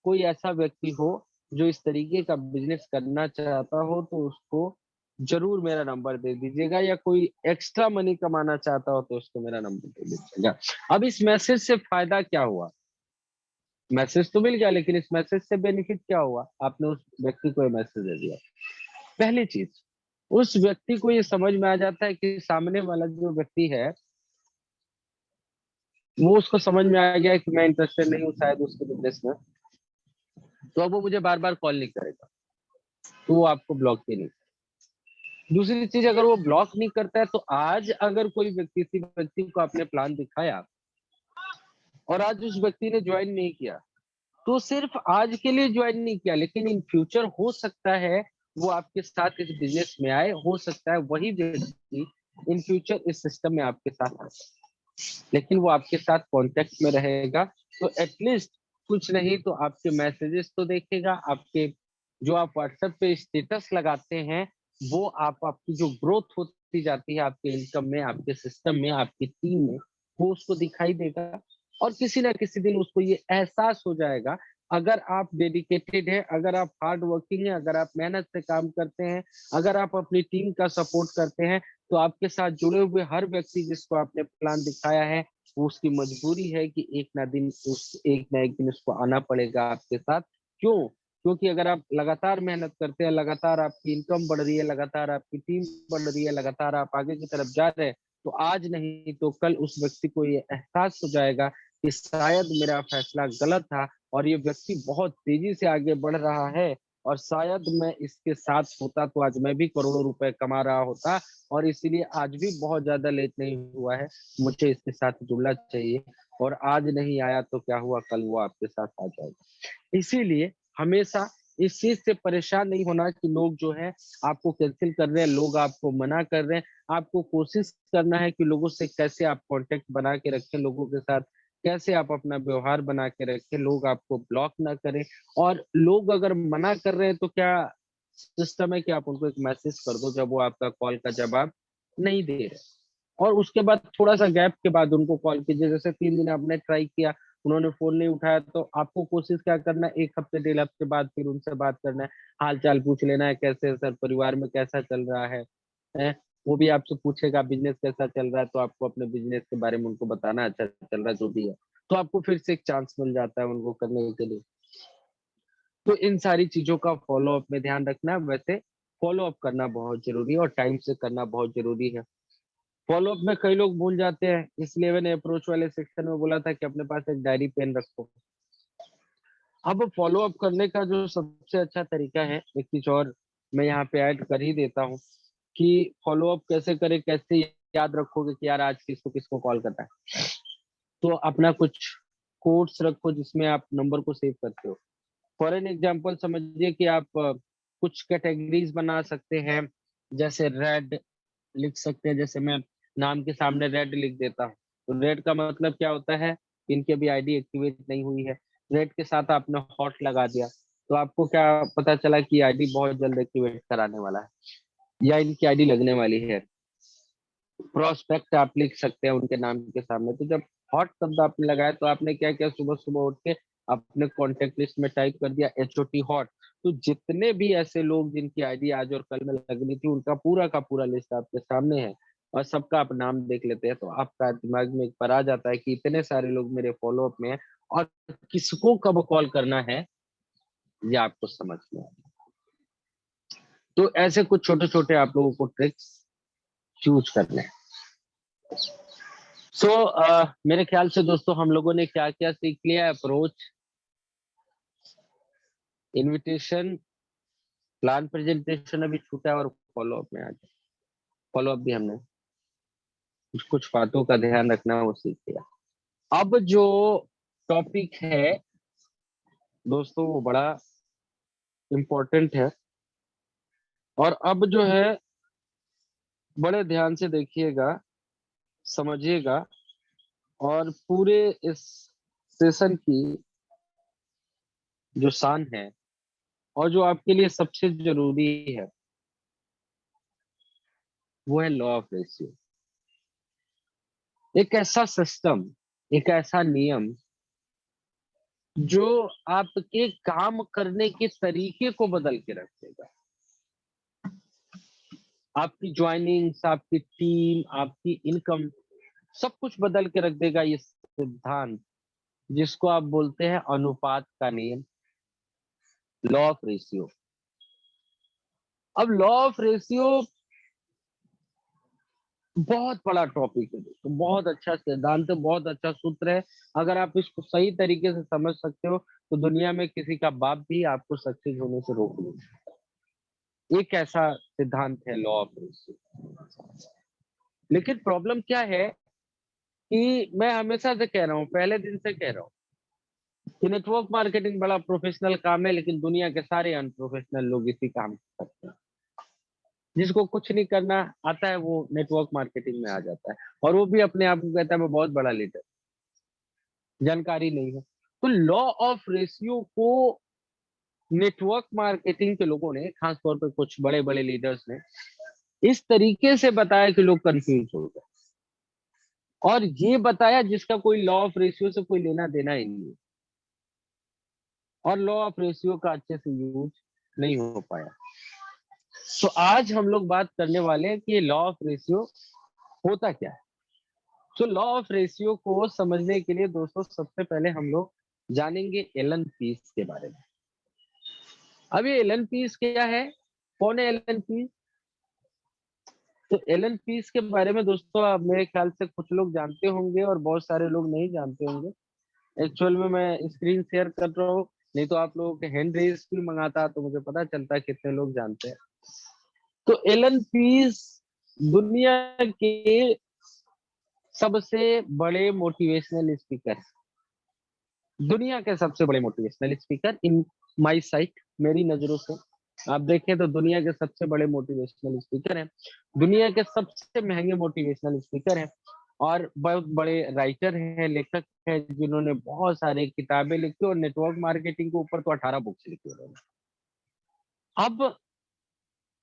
कोई ऐसा व्यक्ति हो जो इस तरीके का बिज़नेस करना चाहता हो, तो उसको ज़रूर मेरा नंबर दे दीजिएगा या कोई एक्स्ट्रा मनी कमाना चाहता हो तो उसको मेरा नंबर दे दीजिएगा। अब इस मैसेज से फ़ायदा क्या हुआ? मैसेज तो मिल गया, लेकिन इस मैसेज से बेनिफिट क्या हुआ? आपने उस व्यक्ति को मैसेज दे दिया। पहली चीज, उस व्यक्ति को ये समझ में आ जाता है कि सामने वाला जो व्यक्ति है, वो उसको समझ में आ गया है कि मैं इंटरेस्टेड नहीं हूँ शायद उसके बिजनेस में, तो अब वो मुझे बार बार कॉल नहीं करेगा, तो वो आपको ब्लॉक ही नहीं। दूसरी चीज, अगर वो ब्लॉक नहीं करता है, तो आज अगर कोई व्यक्ति, किसी व्यक्ति को आपने प्लान दिखाया और आज उस व्यक्ति ने ज्वाइन नहीं किया, तो सिर्फ आज के लिए ज्वाइन नहीं किया, लेकिन इन फ्यूचर हो सकता है वो आपके साथ इस बिजनेस में आए, हो सकता है वही व्यक्ति इन फ्यूचर इस सिस्टम में आपके साथ आ जाए, लेकिन वो आपके साथ कांटेक्ट में रहेगा। तो एटलीस्ट कुछ नहीं तो आपके मैसेजेस तो देखेगा, आपके जो आप व्हाट्सएप पे स्टेटस लगाते हैं, वो आपकी जो ग्रोथ होती जाती है आपके इनकम में, आपके सिस्टम में, आपकी टीम में, वो उसको दिखाई देगा। और किसी ना किसी दिन उसको ये एहसास हो जाएगा, अगर आप डेडिकेटेड है, अगर आप हार्ड वर्किंग है, अगर आप मेहनत से काम करते हैं, अगर आप अपनी टीम का सपोर्ट करते हैं, तो आपके साथ जुड़े हुए हर व्यक्ति जिसको आपने प्लान दिखाया है, वो उसकी मजबूरी है कि एक ना एक दिन उसको आना पड़ेगा आपके साथ। क्यों? क्योंकि अगर आप लगातार मेहनत करते हैं, लगातार आपकी इनकम बढ़ रही है, लगातार आपकी टीम बढ़ रही है, लगातार आप आगे की तरफ जा रहे हैं, तो आज नहीं तो कल उस व्यक्ति को ये एहसास हो जाएगा कि शायद मेरा फैसला गलत था और ये व्यक्ति बहुत तेजी से आगे बढ़ रहा है, और शायद मैं इसके साथ होता तो आज मैं भी करोड़ों रुपए कमा रहा होता, और इसीलिए आज भी बहुत ज्यादा लेट नहीं हुआ है, मुझे इसके साथ जुड़ना चाहिए, और आज नहीं आया तो क्या हुआ, कल वो आपके साथ आ जाएगा। इसीलिए हमेशा इस चीज से परेशान नहीं होना कि लोग जो है आपको कैंसिल कर रहे हैं, लोग आपको मना कर रहे हैं। आपको कोशिश करना है कि लोगों से कैसे आप कांटेक्ट बना के रखें, लोगों के साथ कैसे आप अपना व्यवहार बना के रखें, लोग आपको ब्लॉक ना करें। और लोग अगर मना कर रहे हैं तो क्या सिस्टम है कि आप उनको एक मैसेज कर दो जब वो आपका कॉल का जवाब नहीं दे रहे, और उसके बाद थोड़ा-सा गैप के बाद उनको कॉल कीजिए। जैसे 3 दिन आपने ट्राई किया, उन्होंने फ़ोन नहीं उठाया, तो आपको कोशिश क्या करना है, 1 हफ्ते, डेढ़ हफ्ते बाद फिर उनसे बात करना है, हाल-चाल पूछ लेना है, कैसे हैं सर, परिवार में कैसा चल रहा है? हैं? वो भी आपसे पूछेगा बिज़नेस कैसा चल रहा है, तो आपको अपने बिज़नेस के बारे में उनको बताना है, अच्छा चल रहा है, जो भी है। तो आपको फिर से एक चांस मिल जाता है उनको करने के लिए। तो इन सारी चीज़ों का फ़ॉलो अप में ध्यान रखना है। वैसे फ़ॉलो अप करना बहुत ज़रूरी है और टाइम से करना बहुत ज़रूरी है। फ़ॉलो अप में कई लोग भूल जाते हैं, इसलिए मैंने अप्रोच वाले सेक्शन में बोला था कि अपने पास एक डायरी पेन रखो। अब फ़ॉलो अप करने का जो सबसे अच्छा तरीका है, एक चीज़ और मैं यहाँ पे ऐड कर ही देता हूँ कि फ़ॉलो अप कैसे करें, कैसे याद रखोगे कि यार आज किसको-किसको कॉल करना है। तो अपना कुछ कोट्स रखो जिसमें आप नंबर को सेव करते हो। फॉर एन एग्जांपल समझिए कि आप कुछ कैटेगरीज़ बना सकते हैं, जैसे रेड लिख सकते हैं, जैसे मैं नाम के सामने रेड लिख देता हूँ। तो रेड का मतलब क्या होता है? इनकी अभी आईडी एक्टिवेट नहीं हुई है। रेड के साथ आपने हॉट लगा दिया, तो आपको क्या पता चला कि आईडी बहुत जल्द एक्टिवेट कराने वाला है या इनकी आईडी लगने वाली है। प्रोस्पेक्ट आप लिख सकते हैं उनके नाम के सामने। तो जब हॉट शब्द आपने लगाया तो आपने क्या किया, सुबह-सुबह उठ के अपने कॉन्टैक्ट लिस्ट में टाइप कर दिया एचओटी हॉट। तो जितने भी ऐसे लोग जिनकी आईडी आज और कल में लगनी थी, उनका पूरा का पूरा लिस्ट आपके सामने है और सबका आप नाम देख लेते हैं, तो आपका दिमाग में एक बार आ जाता है कि इतने सारे लोग मेरे फ़ॉलो अप में हैं और किसको कब कॉल करना है, ये आपको समझ में आए। तो ऐसे कुछ छोटे-छोटे आप लोगों को ट्रिक्स चूज़ करने हैं। मेरे ख्याल से दोस्तों हम लोगों ने क्या-क्या सीख लिया, अप्रोच, इन्विटेशन, प्लान प्रेजेंटेशन अभी छूटा है और फ़ॉलो अप में आ गए। फ़ॉलो अप भी हमने कुछ-कुछ बातों का ध्यान रखना वो सीख लिया। अब जो टॉपिक है दोस्तों वो बड़ा इम्पोर्टेंट है और अब जो है बड़े ध्यान से देखिएगा, समझिएगा और पूरे इस सेशन की जो शान है और जो आपके लिए सबसे ज़रूरी है, वो है लॉ ऑफ रेशियो। एक ऐसा सिस्टम, एक ऐसा नियम जो आपके काम करने के तरीके को बदल के रख देगा। आपकी जॉइनिंग्स, आपकी टीम, आपकी इनकम सब कुछ बदल के रख देगा ये सिद्धांत। जिसको आप बोलते हैं अनुपात का नियम, लॉ ऑफ रेशियो। अब लॉ ऑफ रेशियो बहुत बड़ा टॉपिक है दोस्तों, बहुत अच्छा सिद्धांत है, बहुत अच्छा सूत्र है। अगर आप इसको सही तरीके से समझ सकते हो तो दुनिया में किसी का बाप भी आपको सक्सेस होने से रोक नहीं सकता। एक ऐसा सिद्धांत है लॉ ऑफ रेशियो। लेकिन प्रॉब्लम क्या है कि मैं हमेशा से कह रहा हूँ, पहले दिन से कह रहा हूँ कि नेटवर्क मार्केटिंग बड़ा प्रोफेशनल काम है, लेकिन दुनिया के सारे अनप्रोफेशनल लोग इसी काम को करते हैं। जिसको कुछ नहीं करना आता है वो नेटवर्क मार्केटिंग में आ जाता है, और वो भी अपने आप को कहता है मैं बहुत बड़ा लीडर। जानकारी नहीं है। तो लॉ ऑफ रेशियो को नेटवर्क मार्केटिंग के लोगों ने, खासतौर पे कुछ बड़े बड़े लीडर्स ने, इस तरीके से बताया कि लोग कंफ्यूज हो गए, और ये बताया जिसका कोई लॉ ऑफ रेशियो से कोई लेना देना ही नहीं है, और लॉ ऑफ रेशियो का अच्छे से यूज नहीं हो पाया। तो आज हम लोग बात करने वाले हैं कि लॉ ऑफ रेशियो होता क्या है। तो लॉ ऑफ रेशियो को समझने के लिए दोस्तों सबसे पहले हम लोग जानेंगे एलन पीस के बारे में। अब ये एलन पीस क्या है, कौन है एलन पीस? तो एलन पीस के बारे में दोस्तों आप मेरे ख्याल से कुछ लोग जानते होंगे और बहुत सारे लोग नहीं जानते होंगे। एक्चुअल में मैं स्क्रीन शेयर कर रहा हूँ, नहीं तो आप लोगों के हैंड रेज भी मंगाता तो मुझे पता चलता कितने लोग जानते हैं। तो एलन पीस दुनिया के सबसे बड़े मोटिवेशनल स्पीकर, दुनिया के सबसे बड़े motivational speaker in my site, मेरी नजरों से आप देखें तो दुनिया के सबसे बड़े मोटिवेशनल स्पीकर हैं, दुनिया के सबसे महंगे मोटिवेशनल स्पीकर हैं, और बहुत बड़े राइटर हैं, लेखक हैं, जिन्होंने बहुत सारे किताबें लिखी, और नेटवर्क मार्केटिंग के ऊपर तो 18 बुक्स लिखी उन्होंने। अब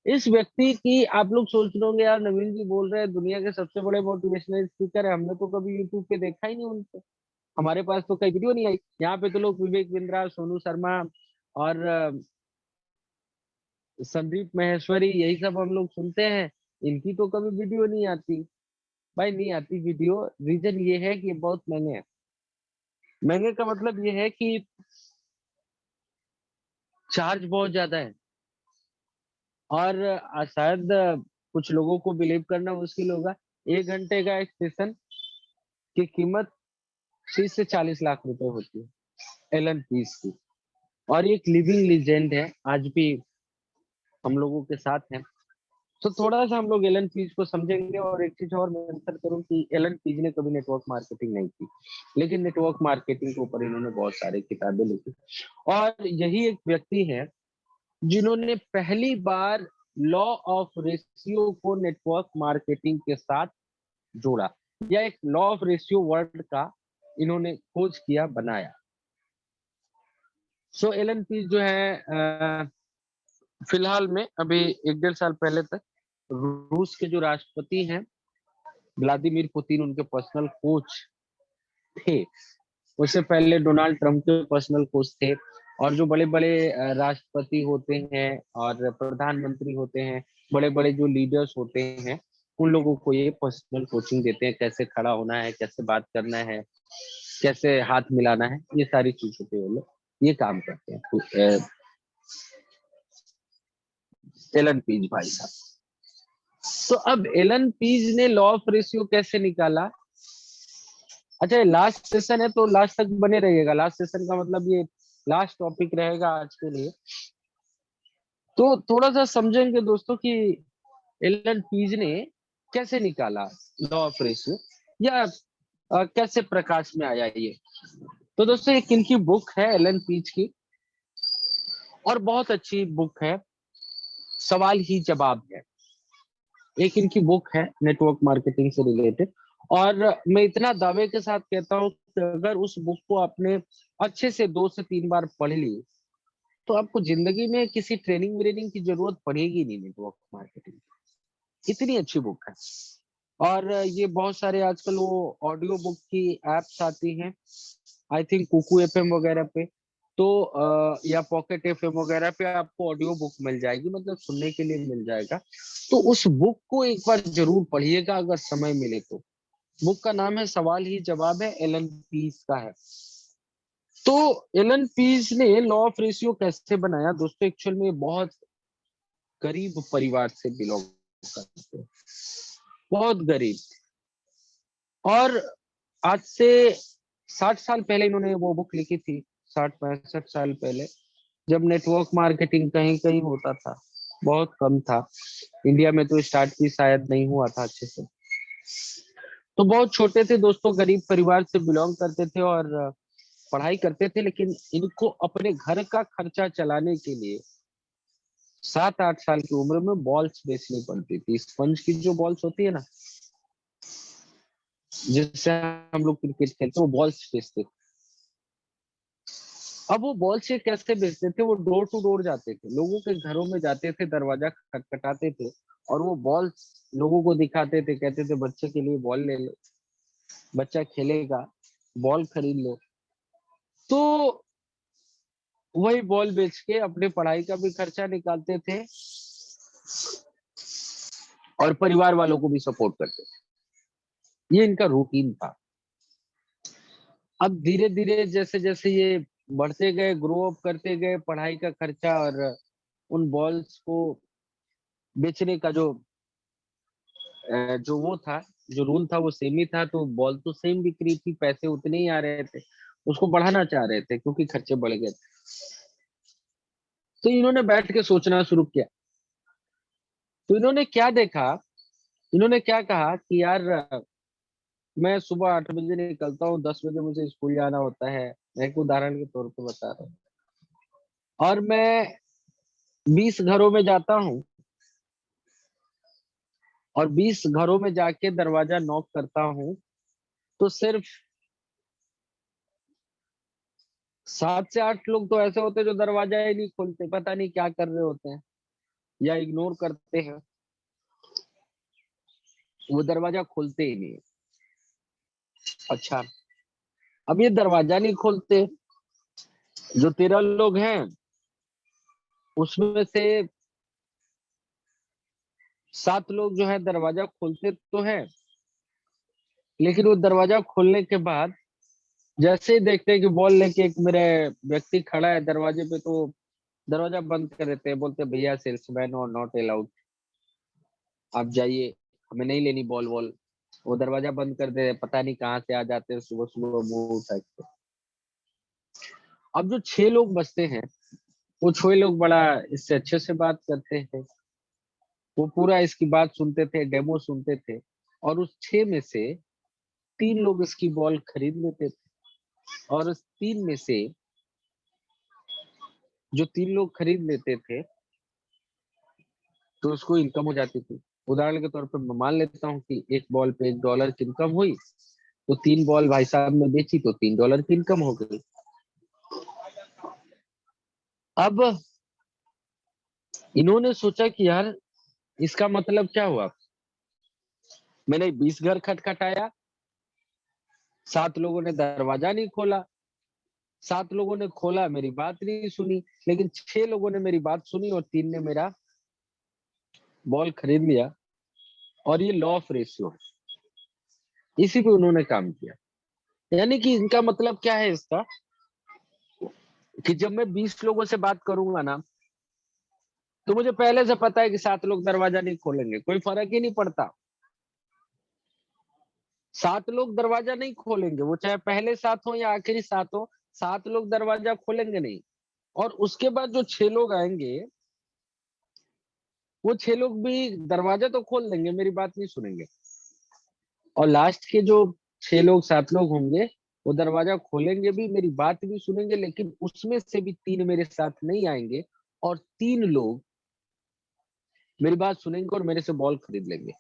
इस व्यक्ति की आप लोग सोच रहे होंगे यार नवीन जी बोल रहे हैं दुनिया के सबसे बड़े मोटिवेशनल स्पीकर है, हमने तो कभी यूट्यूब पे देखा ही नहीं उनको, हमारे पास तो कई वीडियो नहीं आई। यहाँ पे तो लोग विवेक बिंद्रा, सोनू शर्मा और संदीप माहेश्वरी, यही सब हम लोग सुनते हैं, इनकी तो कभी वीडियो नहीं आती। भाई नहीं आती वीडियो, रीजन ये है कि ये बहुत महंगे हैं। महंगे का मतलब ये है कि चार्ज बहुत ज्यादा है, और शायद कुछ लोगों को बिलीव करना मुश्किल होगा, 1 घंटे का एक सेशन की कीमत 30 से 40 लाख रुपए होती है एलन पीस की। और ये एक लिविंग लीजेंड है, आज भी हम लोगों के साथ है। तो थोड़ा सा हम लोग एलन पीज को समझेंगे, और एक चीज और मेंशन करूं कि एलन पीज ने कभी नेटवर्क मार्केटिंग नहीं की, लेकिन नेटवर्क मार्केटिंग के ऊपर इन्होंने बहुत सारी किताबें लिखी, और यही एक व्यक्ति है जिन्होंने पहली बार लॉ ऑफ रेशियो को नेटवर्क मार्केटिंग के साथ जोड़ा, या एक लॉ ऑफ रेशियो वर्ड का इन्होंने खोज किया, बनाया। सो एलन पीज जो है फिलहाल में अभी 1 डेढ़ साल पहले तक रूस के जो राष्ट्रपति हैं व्लादिमीर पुतिन, उनके पर्सनल कोच थे। उससे पहले डोनाल्ड ट्रंप के पर्सनल कोच थे, और जो बड़े बड़े राष्ट्रपति होते हैं और प्रधानमंत्री होते हैं, बड़े बड़े जो लीडर्स होते हैं, उन लोगों को ये पर्सनल कोचिंग देते हैं, कैसे खड़ा होना है, कैसे बात करना है, कैसे हाथ मिलाना है, ये सारी चीजों पे वो लोग ये काम करते हैं। तो, एलन पीज भाई साहब। तो अब एलन पीज ने लॉ ऑफ रेशियो कैसे निकाला? अच्छा, ये लास्ट सेशन है तो लास्ट तक बने रहिएगा, लास्ट सेशन का मतलब ये लास्ट टॉपिक रहेगा आज के लिए। तो थोड़ा सा समझेंगे दोस्तों कि एलन पीज ने कैसे निकाला लॉ ऑफ रेशियो, या कैसे प्रकाश में आया ये। तो दोस्तों एक इनकी बुक है एलन पीज की, और बहुत अच्छी बुक है, सवाल ही जवाब है, एक इनकी बुक है नेटवर्क मार्केटिंग से रिलेटेड। और मैं इतना दावे के साथ कहता हूँ कि अगर उस बुक को आपने अच्छे से 2 से 3 बार पढ़ ली तो आपको जिंदगी में किसी ट्रेनिंग व्रेनिंग की जरूरत पड़ेगी नहीं नेटवर्क मार्केटिंग, इतनी अच्छी बुक है। और ये बहुत सारे आजकल वो ऑडियो बुक की एप्स आती हैं, आई थिंक कुकू एफएम वगैरह पे, तो या पॉकेट एफएम वगैरह पे आपको ऑडियो बुक मिल जाएगी, मतलब सुनने के लिए मिल जाएगा। तो उस बुक को एक बार जरूर पढ़िएगा अगर समय मिले तो। बुक का नाम है सवाल ही जवाब है, एलन पीस का है। तो एलन पीज ने लॉ ऑफ रेशियो कैसे बनाया दोस्तों? एक्चुअल में बहुत गरीब परिवार से बिलोंग करते हैं, बहुत गरीब। और आज से 60 साल पहले इन्होंने वो बुक लिखी थी, 60-65 साल पहले, जब नेटवर्क मार्केटिंग कहीं कहीं होता था, बहुत कम था। इंडिया में तो स्टार्ट भी शायद नहीं हुआ था अच्छे से। तो बहुत छोटे थे दोस्तों, गरीब परिवार से बिलोंग करते थे और पढ़ाई करते थे, लेकिन इनको अपने घर का खर्चा चलाने के लिए 7-8 साल की उम्र में बॉल्स बेचनी पड़ती थी। स्पंज की जो बॉल्स होती है ना, जिससे हम लोग क्रिकेट खेलते, वो बॉल्स बेचते थे। अब वो बॉल्स ये कैसे बेचते थे? वो डोर टू डोर जाते थे, लोगों के घरों में जाते थे, दरवाजा खटखटाते थे और वो बॉल्स लोगों को दिखाते थे, कहते थे बच्चे के लिए बॉल ले लो, बच्चा खेलेगा, बॉल खरीद लो। तो वही बॉल बेच के अपने पढ़ाई का भी खर्चा निकालते थे और परिवार वालों को भी सपोर्ट करते थे। ये इनका रूटीन था। अब धीरे धीरे जैसे जैसे ये बढ़ते गए, ग्रो अप करते गए, पढ़ाई का खर्चा और उन बॉल्स को बेचने का जो वो था, जो रूल था, वो सेम ही था। तो बॉल तो सेम बिक रही थी, पैसे उतने ही आ रहे थे, उसको बढ़ाना चाह रहे थे क्योंकि खर्चे बढ़ गए थे। तो इन्होंने बैठ के सोचना शुरू किया। तो इन्होंने क्या देखा, इन्होंने क्या कहा कि यार मैं सुबह 8 बजे निकलता हूँ, 10 बजे मुझे स्कूल जाना होता है। मैं एक उदाहरण के तौर पे बता रहा हूँ। और मैं 20 घरों में जाता हूँ और 20 घरों में जाके दरवाजा नॉक करता हूँ, तो सिर्फ 7 से 8 लोग तो ऐसे होते हैं जो दरवाजा ही नहीं खोलते, पता नहीं क्या कर रहे होते हैं या इग्नोर करते हैं, वो दरवाजा खोलते ही नहीं। अच्छा, अब ये दरवाजा नहीं खोलते, जो 13 लोग हैं उसमें से 7 लोग जो है दरवाजा खोलते तो है, लेकिन वो दरवाजा खोलने के बाद जैसे ही देखते हैं कि बॉल लेके एक मेरे व्यक्ति खड़ा है दरवाजे पे, तो दरवाजा बंद कर देते हैं, बोलते भैया सेल्समैन और नॉट अलाउड, आप जाइए, हमें नहीं लेनी बॉल वॉल। वो दरवाजा बंद कर दे, पता नहीं कहाँ से आ जाते हैं सुबह सुबह मुंह उठा के। अब जो 6 लोग बचते हैं, वो 6 लोग बड़ा इससे अच्छे से बात करते हैं, वो पूरा इसकी बात सुनते थे, डेमो सुनते थे, और उस 6 में से 3 लोग इसकी बॉल खरीद लेते थे। और उस 3 में से जो 3 लोग खरीद लेते थे, तो उसको इनकम हो जाती थी। उदाहरण के तौर पर मैं मान लेता हूँ कि एक बॉल पे $1 की इनकम हुई, तो 3 बॉल भाई साहब ने बेची तो $3 की इनकम हो गई। अब इन्होंने सोचा कि यार इसका मतलब क्या हुआ? मैंने 20 घर खटखटाया, 7 लोगों ने दरवाजा नहीं खोला, 7 लोगों ने खोला, मेरी बात नहीं सुनी, लेकिन 6 लोगों ने मेरी बात सुनी और 3 ने मेरा बॉल खरीद लिया। और ये लॉ ऑफ रेशियो है, इसी पे उन्होंने काम किया। यानी कि इनका मतलब क्या है इसका, कि जब मैं 20 लोगों से बात करूंगा ना, तो मुझे पहले से पता है कि 7 लोग दरवाजा नहीं खोलेंगे, कोई फर्क ही नहीं पड़ता। 7 लोग दरवाजा नहीं खोलेंगे, वो चाहे पहले 7 हो या आखिरी 7 हो, 7 लोग दरवाजा खोलेंगे नहीं। और उसके बाद जो 6 लोग आएंगे, वो 6 लोग भी दरवाजा तो खोल देंगे, मेरी बात नहीं सुनेंगे। और लास्ट के जो 6 लोग 7 लोग होंगे, वो दरवाजा खोलेंगे भी, मेरी बात भी सुनेंगे, लेकिन उसमें से भी 3 मेरे साथ नहीं आएंगे और 3 लोग मेरी बात सुनेंगे और मेरे से बॉल खरीद लेंगे।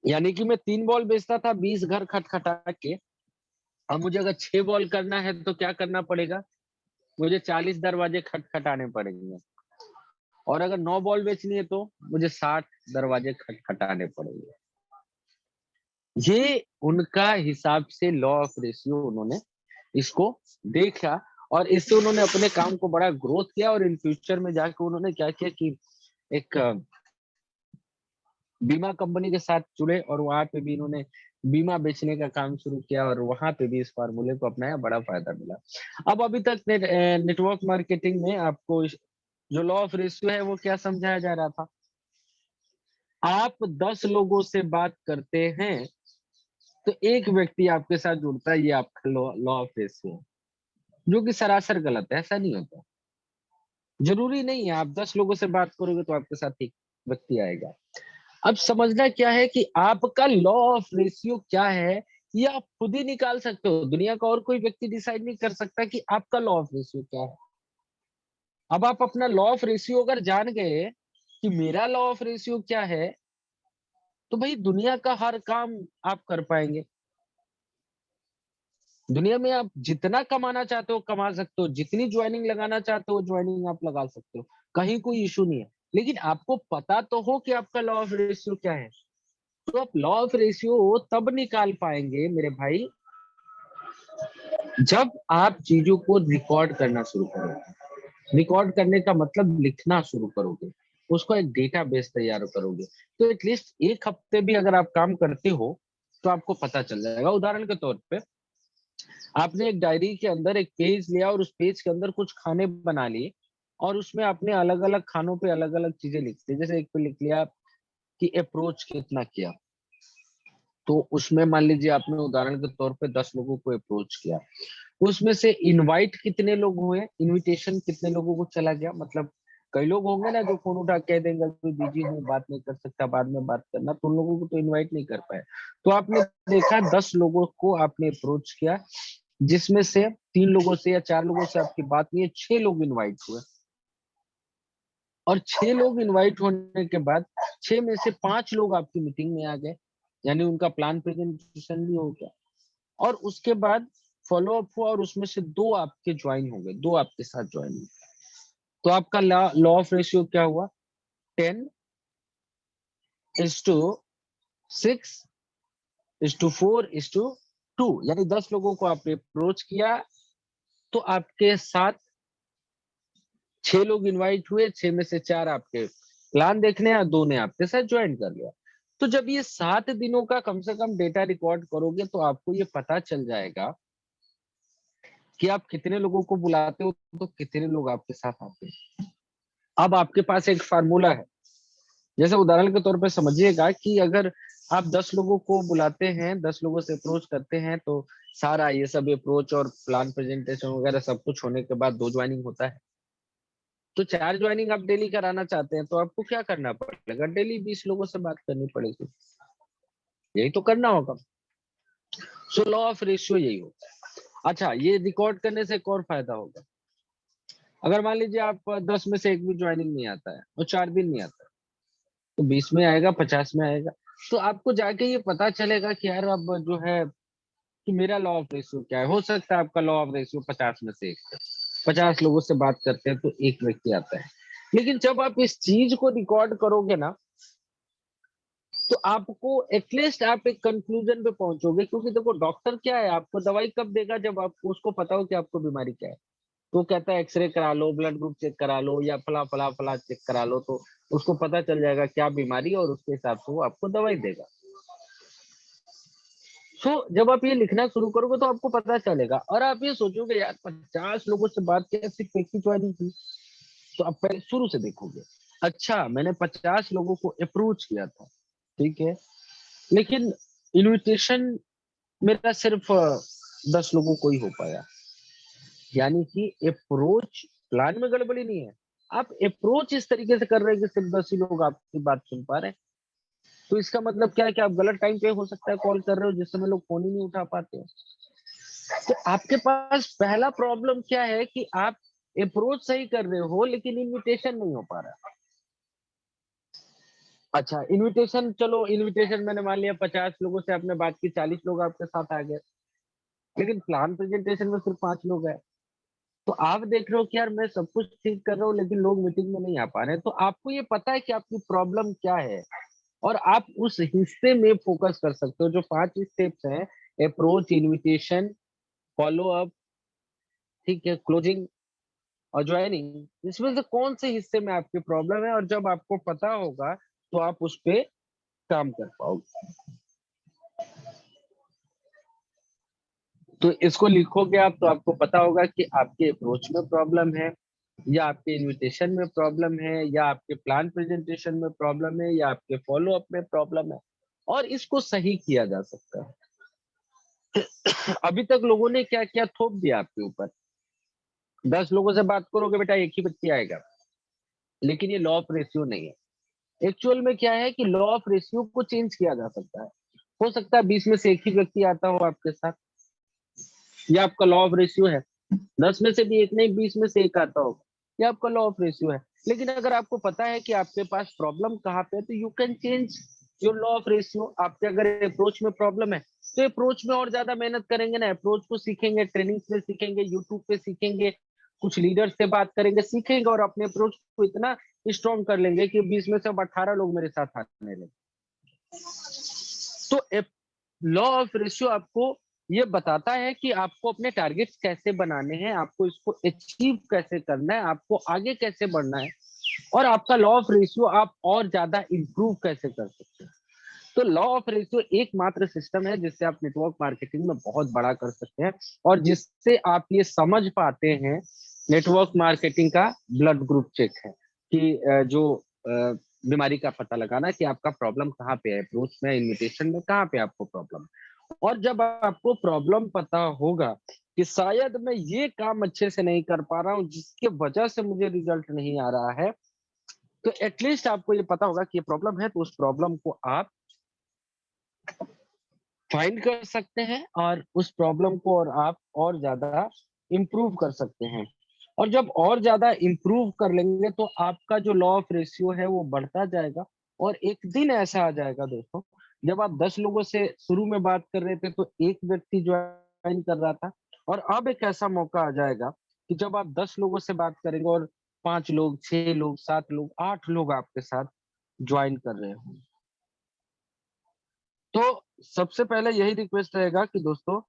यानी कि मैं 3 बॉल बेचता था 20 घर खटखटा के। अब मुझे अगर 6 बॉल करना है तो क्या करना पड़ेगा? मुझे 40 दरवाजे खटखटाने पड़ेंगे। और अगर 9 बॉल बेचनी है तो मुझे 60 दरवाजे खटखटाने पड़ेंगे। ये उनका हिसाब से लॉ ऑफ रेशियो उन्होंने इसको देखा, और इससे उन्होंने अपने काम को बड़ा ग्रोथ किया। और इन फ्यूचर में जाके उन्होंने क्या किया कि एक बीमा कंपनी के साथ जुड़े और वहां पे भी इन्होंने बीमा बेचने का काम शुरू किया और वहां पे भी इस फार्मूले को अपनाया, बड़ा फायदा मिला। अब अभी तक नेटवर्क मार्केटिंग में आपको जो लॉ ऑफ रेशियो है वो क्या समझाया जा रहा था? आप 10 लोगों से बात करते हैं तो एक व्यक्ति आपके साथ जुड़ता है, ये आपका लॉ लॉ ऑफ रेशियो है, जो कि सरासर गलत है, ऐसा नहीं होता। जरूरी नहीं है आप 10 लोगों से बात करोगे तो आपके साथ एक व्यक्ति आएगा। अब समझना क्या है कि आपका लॉ ऑफ रेशियो क्या है, ये आप खुद ही निकाल सकते हो। दुनिया का और कोई व्यक्ति डिसाइड नहीं कर सकता कि आपका लॉ ऑफ रेशियो क्या है। अब आप अपना लॉ ऑफ रेशियो अगर जान गए कि मेरा लॉ ऑफ रेशियो क्या है, तो भाई दुनिया का हर काम आप कर पाएंगे। दुनिया में आप जितना कमाना चाहते हो कमा सकते हो, जितनी ज्वाइनिंग लगाना चाहते हो ज्वाइनिंग आप लगा सकते हो, कहीं कोई इशू नहीं है। लेकिन आपको पता तो हो कि आपका लॉ ऑफ रेशियो क्या है। तो आप लॉ ऑफ रेशियो तब निकाल पाएंगे मेरे भाई, जब आप चीजों को रिकॉर्ड करना शुरू करोगे। रिकॉर्ड करने का मतलब लिखना शुरू करोगे, उसको एक डेटाबेस तैयार करोगे। तो एटलीस्ट एक हफ्ते भी अगर आप काम करते हो तो आपको पता चल जाएगा। उदाहरण के तौर पे आपने एक डायरी के अंदर एक पेज लिया और उस पेज के अंदर कुछ खाने बना लिए और उसमें आपने अलग अलग खानों पे अलग अलग चीजें लिख दी। जैसे एक पे लिख लिया कि अप्रोच कितना किया, तो उसमें मान लीजिए आपने उदाहरण के तौर पे 10 लोगों को अप्रोच किया, उसमें से इनवाइट कितने लोग हुए, इनविटेशन कितने लोगों को चला गया। मतलब कई लोग होंगे ना जो फोन उठा के कह देंगे कोई बिजी हूँ बात नहीं कर सकता, बाद में बात करना, तो उन लोगों को तो इनवाइट नहीं कर पाए। तो आपने देखा 10 लोगों को आपने अप्रोच किया, जिसमें से 3 लोगों से या 4 लोगों से आपकी बात नहीं है, 6 लोग इनवाइट हुए। और 6 लोग इनवाइट होने के बाद 6 में से 5 लोग आपकी मीटिंग में आ गए, यानी उनका प्लान प्रेजेंटेशन भी हो गया। और उसके बाद फॉलो अप हुआ और उसमें से 2 आपके ज्वाइन हो गए, 2 आपके साथ ज्वाइन हुए। तो आपका लॉ ऑफ रेशियो क्या हुआ? 10:6:4:2, यानी 10 लोगों को आपने अप्रोच किया तो आपके साथ 6 लोग इनवाइट हुए, 6 में से 4 आपके प्लान देखने और 2 ने आपके साथ ज्वाइन कर लिया। तो जब ये 7 दिनों का कम से कम डेटा रिकॉर्ड करोगे तो आपको ये पता चल जाएगा कि आप कितने लोगों को बुलाते हो तो कितने लोग आपके साथ आते हैं। अब आपके पास एक फार्मूला है। जैसे उदाहरण के तौर पे समझिएगा कि अगर आप 10 लोगों को बुलाते हैं, 10 लोगों से अप्रोच करते हैं, तो सारा ये सब अप्रोच और प्लान प्रेजेंटेशन वगैरह सब कुछ होने के बाद 2 ज्वाइनिंग होता है। तो 4 ज्वाइनिंग आप डेली कराना चाहते हैं तो आपको क्या करना पड़ेगा? डेली 20 लोगों से बात करनी पड़ेगी। यही तो करना होगा। सो लॉ ऑफ रेशियो यही होता है। अच्छा, ये रिकॉर्ड करने से एक और फायदा होगा। अगर मान लीजिए आप 10 में से एक भी ज्वाइनिंग नहीं आता है और 4 दिन नहीं आता, तो 20 में आएगा, 50 में आएगा। तो आपको जाके ये पता चलेगा कि यार अब जो है कि मेरा लॉ ऑफ रेशियो क्या है। हो सकता है आपका लॉ ऑफ रेशियो 50 में से 1 है। 50 लोगों से बात करते हैं तो एक व्यक्ति आता है। लेकिन जब आप इस चीज को रिकॉर्ड करोगे ना, तो आपको एटलीस्ट आप एक कंक्लूजन पे पहुंचोगे। क्योंकि देखो डॉक्टर क्या है, आपको दवाई कब देगा? जब आपको उसको पता हो कि आपको बीमारी क्या है। तो कहता है एक्सरे करा लो, ब्लड ग्रुप चेक करा लो या फला फला फला चेक करा लो, तो उसको पता चल जाएगा क्या बीमारी है और उसके हिसाब से वो आपको दवाई देगा। तो जब आप ये लिखना शुरू करोगे तो आपको पता चलेगा और आप ये सोचोगे यार 50 लोगों से बात किया, सिर्फ एक ही ज्वाइनिंग की। तो आप पहले शुरू से देखोगे, अच्छा मैंने 50 लोगों को अप्रोच किया था, ठीक है, लेकिन इनविटेशन मेरा सिर्फ 10 लोगों को ही हो पाया। यानी कि अप्रोच प्लान में गड़बड़ी नहीं है, आप अप्रोच इस तरीके से कर रहे हैं कि सिर्फ 10 ही लोग आपकी बात सुन पा रहे हैं। तो इसका मतलब क्या है कि आप गलत टाइम पे हो सकता है कॉल कर रहे हो, जिस समय लोग फोन ही नहीं उठा पाते हो। तो आपके पास पहला प्रॉब्लम क्या है कि आप अप्रोच सही कर रहे हो लेकिन इनविटेशन नहीं हो पा रहा। अच्छा, इनविटेशन, चलो इनविटेशन मैंने मान लिया 50 लोगों से आपने बात की, 40 लोग आपके साथ आ गए, लेकिन प्लान प्रेजेंटेशन में सिर्फ 5 लोग हैं। तो आप देख रहे हो कि यार मैं सब कुछ ठीक कर रहा हूँ लेकिन लोग मीटिंग में नहीं आ पा रहे हैं। तो आपको ये पता है कि आपकी प्रॉब्लम क्या है और आप उस हिस्से में फोकस कर सकते हो। जो 5 स्टेप्स हैं, अप्रोच, इनविटेशन, फॉलो अप, ठीक है, क्लोजिंग और ज्वाइनिंग, इसमें से कौन से हिस्से में आपकी प्रॉब्लम है और जब आपको पता होगा तो आप उस पे काम कर पाओगे। तो इसको लिखोगे आप तो आपको पता होगा कि आपके अप्रोच में प्रॉब्लम है, या आपके इनविटेशन में प्रॉब्लम है, या आपके प्लान प्रेजेंटेशन में प्रॉब्लम है, या आपके फॉलो अप में प्रॉब्लम है, और इसको सही किया जा सकता है। अभी तक लोगों ने क्या क्या थोप दिया आपके ऊपर। 10 लोगों से बात करोगे बेटा एक ही व्यक्ति आएगा, लेकिन ये लॉ ऑफ रेशियो नहीं है। एक्चुअल में क्या है कि लॉ ऑफ रेशियो को चेंज किया जा सकता है। हो सकता है 20 में से एक ही व्यक्ति आता हो आपके साथ, ये आपका लॉ ऑफ रेशियो है। 10 में से भी एक नहीं, 20 में से एक आता हो, ये आपका लॉ ऑफ रेशियो है। लेकिन अगर आपको पता है कि आपके पास प्रॉब्लम कहाँ पे है, तो you can change your law of ratio. आपके अगर अप्रोच में प्रॉब्लम है, तो अप्रोच में और ज्यादा मेहनत करेंगे ना, अप्रोच को सीखेंगे, ट्रेनिंग में सीखेंगे, यूट्यूब पे सीखेंगे, कुछ लीडर से बात करेंगे, सीखेंगे, और अपने अप्रोच को इतना स्ट्रॉन्ग कर लेंगे कि 20 में से अब 18 लोग मेरे साथ आने लगे। तो लॉ ऑफ रेशियो आपको ये बताता है कि आपको अपने टारगेट्स कैसे बनाने हैं, आपको इसको अचीव कैसे करना है, आपको आगे कैसे बढ़ना है, और आपका लॉ ऑफ रेशियो आप और ज्यादा इंप्रूव कैसे कर सकते हैं। तो लॉ ऑफ रेशियो एकमात्र सिस्टम है जिससे आप नेटवर्क मार्केटिंग में बहुत बड़ा कर सकते हैं, और जिससे आप ये समझ पाते हैं नेटवर्क मार्केटिंग का ब्लड ग्रुप चेक है कि जो बीमारी का पता लगाना कि आपका प्रॉब्लम कहाँ पे है, अप्रोच में, इन्विटेशन में, कहाँ पे आपको प्रॉब्लम। और जब आपको प्रॉब्लम पता होगा कि शायद मैं ये काम अच्छे से नहीं कर पा रहा हूँ जिसकी वजह से मुझे रिजल्ट नहीं आ रहा है, तो एटलीस्ट आपको ये पता होगा कि ये प्रॉब्लम है, तो उस प्रॉब्लम को आप फाइंड कर सकते हैं, और उस प्रॉब्लम को और आप और ज्यादा इम्प्रूव कर सकते हैं। और जब और ज्यादा इम्प्रूव कर लेंगे तो आपका जो लॉ ऑफ रेशियो है वो बढ़ता जाएगा, और एक दिन ऐसा आ जाएगा दोस्तों, जब आप 10 लोगों से शुरू में बात कर रहे थे तो एक व्यक्ति ज्वाइन कर रहा था, और अब एक ऐसा मौका आ जाएगा कि जब आप 10 लोगों से बात करेंगे और 5 लोग, 6 लोग, 7 लोग, 8 लोग आपके साथ ज्वाइन कर रहे हों। तो सबसे पहले यही रिक्वेस्ट रहेगा कि दोस्तों,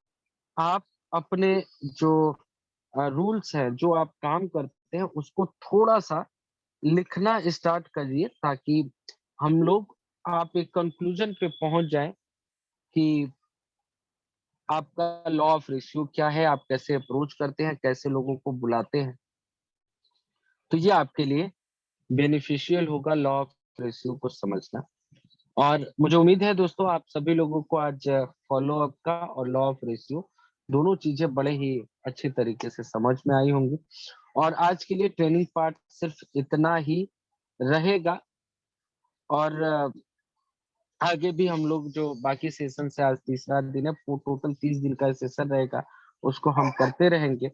आप अपने जो रूल्स हैं, जो आप काम करते हैं, उसको थोड़ा-सा लिखना स्टार्ट करिए, ताकि हम लोग आप एक कंक्लूजन पे पहुँच जाएँ कि आपका लॉ ऑफ रेशियो क्या है, आप कैसे अप्रोच करते हैं, कैसे लोगों को बुलाते हैं। तो ये आपके लिए बेनिफिशियल होगा लॉ ऑफ रेशियो को समझना। और मुझे उम्मीद है दोस्तों आप सभी लोगों को आज फॉलो अप का और लॉ ऑफ रेशियो दोनों चीजें बड़े ही अच्छे तरीके से समझ में आई होंगी। और आज के लिए ट्रेनिंग पार्ट सिर्फ इतना ही रहेगा, और आगे भी हम लोग जो बाकी सेशन से, आज तीसरा दिन है, टोटल 30 दिन का सेशन रहेगा, उसको हम करते रहेंगे।